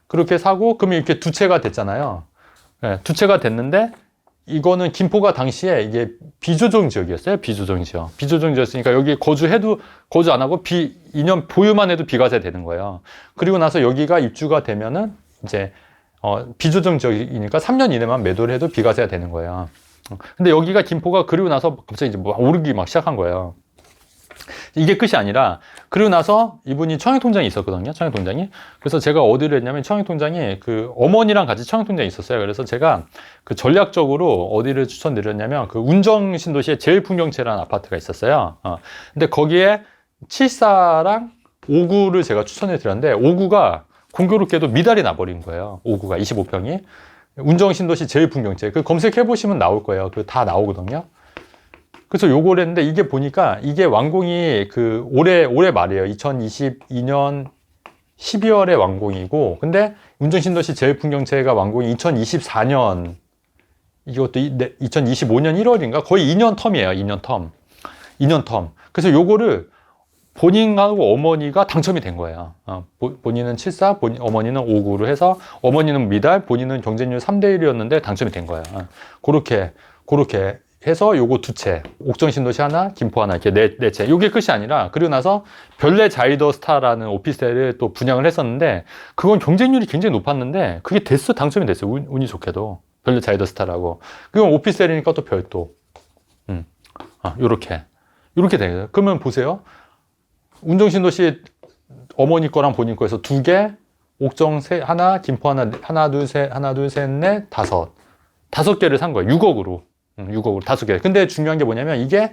그렇게 사고 그러면 이렇게 두 채가 됐잖아요. 두 채가 됐는데 이거는 김포가 당시에 이게 비조정 지역이었어요. 비조정 지역. 비조정 지역이었으니까 여기 거주 안 하고 2년 보유만 해도 비과세 되는 거예요. 그리고 나서 여기가 입주가 되면은 이제 비조정 지역이니까 3년 이내만 매도를 해도 비과세가 되는 거예요. 근데 여기가 김포가 그리고 나서 갑자기 이제 뭐 오르기 막 시작한 거예요. 이게 끝이 아니라 그리고 나서 이분이 청약통장이 있었거든요. 청약통장이. 그래서 제가 어디를 했냐면 청약통장이 그 어머니랑 같이 청약통장이 있었어요. 그래서 제가 그 전략적으로 어디를 추천드렸냐면 그 운정신도시에 제일풍경채라는 아파트가 있었어요. 근데 거기에 74랑 59를 제가 추천해 드렸는데 59가 공교롭게도 미달이 나버린 거예요. 59가 25평이. 운정신도시 제일풍경채. 그 검색해 보시면 나올 거예요. 그 다 나오거든요. 그래서 요거를 했는데 이게 보니까 이게 완공이 그 올해 말이에요. 2022년 12월에 완공이고 근데 운정신도시 제일풍경채가 완공이 2024년 이것도 2025년 1월인가 거의 2년 텀이에요. 2년 텀. 그래서 요거를 본인하고 어머니가 당첨이 된 거예요. 본인은 74, 어머니는 59로 해서 어머니는 미달, 본인은 경쟁률 3대 1이었는데 당첨이 된 거예요. 그렇게 해서 요거 두 채, 옥정신도시 하나, 김포 하나, 이렇게 네 채. 요게 끝이 아니라, 그리고 나서 별내 자이더스타라는 오피스텔을 또 분양을 했었는데, 그건 경쟁률이 굉장히 높았는데, 그게 당첨이 됐어요. 운이 좋게도. 별내 자이더스타라고. 그건 오피스텔이니까 또 별도. 요렇게 되요. 그러면 보세요. 운정신도시 어머니 거랑 본인 거에서 두 개, 옥정 하나, 김포 하나, 둘, 셋, 넷, 다섯 개를 산 거예요. 6억으로. 6억으로 5개. 근데 중요한 게 뭐냐면 이게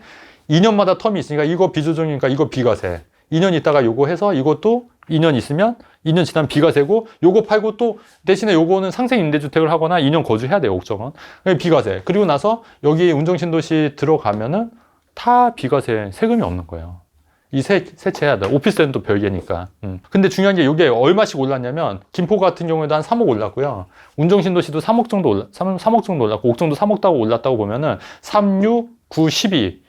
2년마다 텀이 있으니까 이거 비조정이니까 이거 비과세. 2년 있다가 요거 해서 이것도 2년 있으면 2년 지나면 비과세고 요거 팔고 또 대신에 요거는 상생 임대주택을 하거나 2년 거주해야 돼요. 옥정은. 비과세. 그리고 나서 여기 운정신도시 들어가면은 다 비과세 세금이 없는 거예요. 이 세채해야 돼. 오피스텔은 또 별개니까. 근데 중요한 게 이게 얼마씩 올랐냐면, 김포 같은 경우에도 한 3억 올랐고요. 운정신도시도 3억 정도 올랐고, 옥정도 3억 따고 올랐다고 보면은, 3, 6, 9, 12.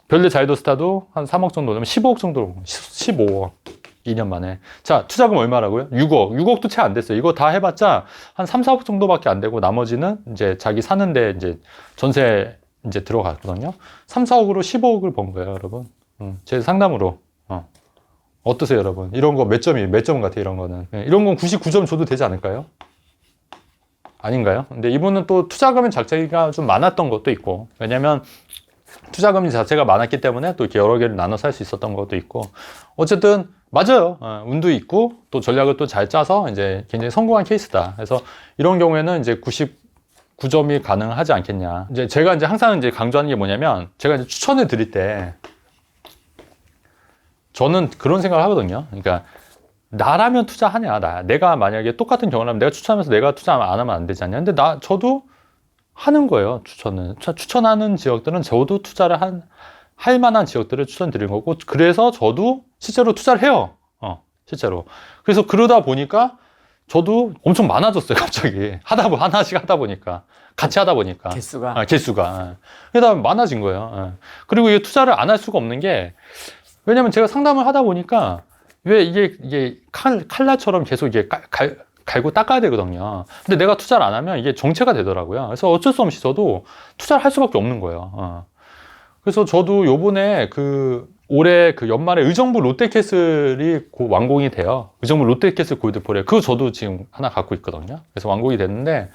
별내 자이더스타도 한 3억 정도 올라면 15억 정도, 15억. 2년 만에. 자, 투자금 얼마라고요? 6억. 6억도 채 안 됐어요. 이거 다 해봤자 한 3, 4억 정도밖에 안 되고, 나머지는 이제 자기 사는데 이제 전세 이제 들어갔거든요. 3, 4억으로 15억을 번 거예요, 여러분. 제 상담으로. 어떠세요, 여러분? 이런 거 몇 점 같아요, 이런 거는. 이런 건 99점 줘도 되지 않을까요? 아닌가요? 근데 이분은 또 투자금의 자체가 좀 많았던 것도 있고, 왜냐면 투자금 자체가 많았기 때문에 또 이렇게 여러 개를 나눠서 할 수 있었던 것도 있고, 어쨌든, 맞아요. 운도 있고, 또 전략을 또 잘 짜서 이제 굉장히 성공한 케이스다. 그래서 이런 경우에는 이제 9점이 가능하지 않겠냐. 이제 제가 이제 항상 이제 강조하는 게 뭐냐면, 제가 이제 추천을 드릴 때, 저는 그런 생각을 하거든요. 그러니까, 나라면 투자하냐, 내가 만약에 똑같은 경우를 하면 내가 추천하면서 내가 투자 안 하면 안 되지 않냐. 근데 저도 하는 거예요, 추천은. 추천하는 지역들은 저도 투자를 할 만한 지역들을 추천드린 거고, 그래서 저도 실제로 투자를 해요. 실제로. 그래서 그러다 보니까 저도 엄청 많아졌어요, 갑자기. 하나씩 하다 보니까. 같이 하다 보니까. 개수가. 그러다 많아진 거예요. 그리고 이게 투자를 안 할 수가 없는 게, 왜냐면 제가 상담을 하다 보니까, 왜 이게 칼날처럼 계속 이게 갈고 닦아야 되거든요. 근데 내가 투자를 안 하면 이게 정체가 되더라고요. 그래서 어쩔 수 없이 저도 투자를 할 수밖에 없는 거예요. 그래서 저도 요번에 올해 연말에 의정부 롯데캐슬이 곧 완공이 돼요. 의정부 롯데캐슬 골드포레. 그거 저도 지금 하나 갖고 있거든요. 그래서 완공이 됐는데,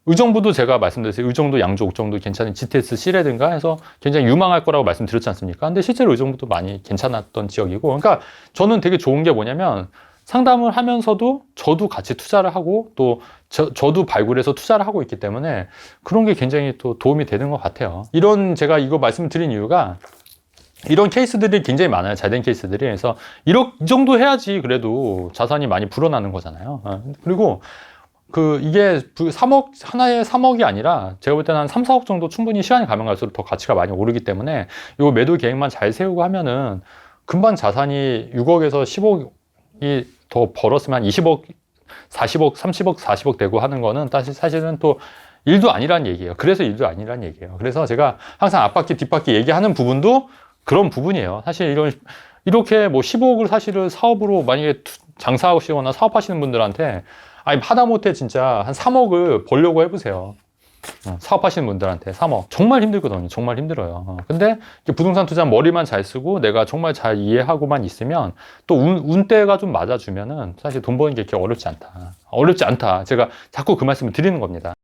의정부도 제가 말씀드렸어요. 의정도, 양주, 옥정도 괜찮은 GTS C라든가 해서 굉장히 유망할 거라고 말씀드렸지 않습니까? 근데 실제로 의정부도 많이 괜찮았던 지역이고, 그러니까 저는 되게 좋은 게 뭐냐면, 상담을 하면서도 저도 같이 투자를 하고, 또 저도 발굴해서 투자를 하고 있기 때문에 그런 게 굉장히 또 도움이 되는 것 같아요. 제가 이거 말씀을 드린 이유가, 이런 케이스들이 굉장히 많아요. 잘된 케이스들이. 그래서 이 정도 해야지 그래도 자산이 많이 불어나는 거잖아요. 그리고 이게 3억, 하나에 3억이 아니라 제가 볼 때는 한 3, 4억 정도 충분히 시간이 가면 갈수록 더 가치가 많이 오르기 때문에 요 매도 계획만 잘 세우고 하면은 금방 자산이 6억에서 10억이 더 벌었으면 한 20억, 40억, 30억, 40억 되고 하는 거는 사실은 또 일도 아니란 얘기예요. 그래서 일도 아니란 얘기예요. 그래서 제가 항상 앞바퀴, 뒷바퀴 얘기하는 부분도 그런 부분이에요. 사실 이렇게 뭐 15억을 사실은 사업으로 만약에 장사하시거나 사업하시는 분들한테 하다못해 진짜 한 3억을 벌려고 해보세요. 사업하시는 분들한테 3억. 정말 힘들거든요. 정말 힘들어요. 근데 부동산 투자 머리만 잘 쓰고 내가 정말 잘 이해하고만 있으면 또 운때가 좀 맞아주면은 사실 돈 버는 게 그렇게 어렵지 않다. 제가 자꾸 그 말씀을 드리는 겁니다.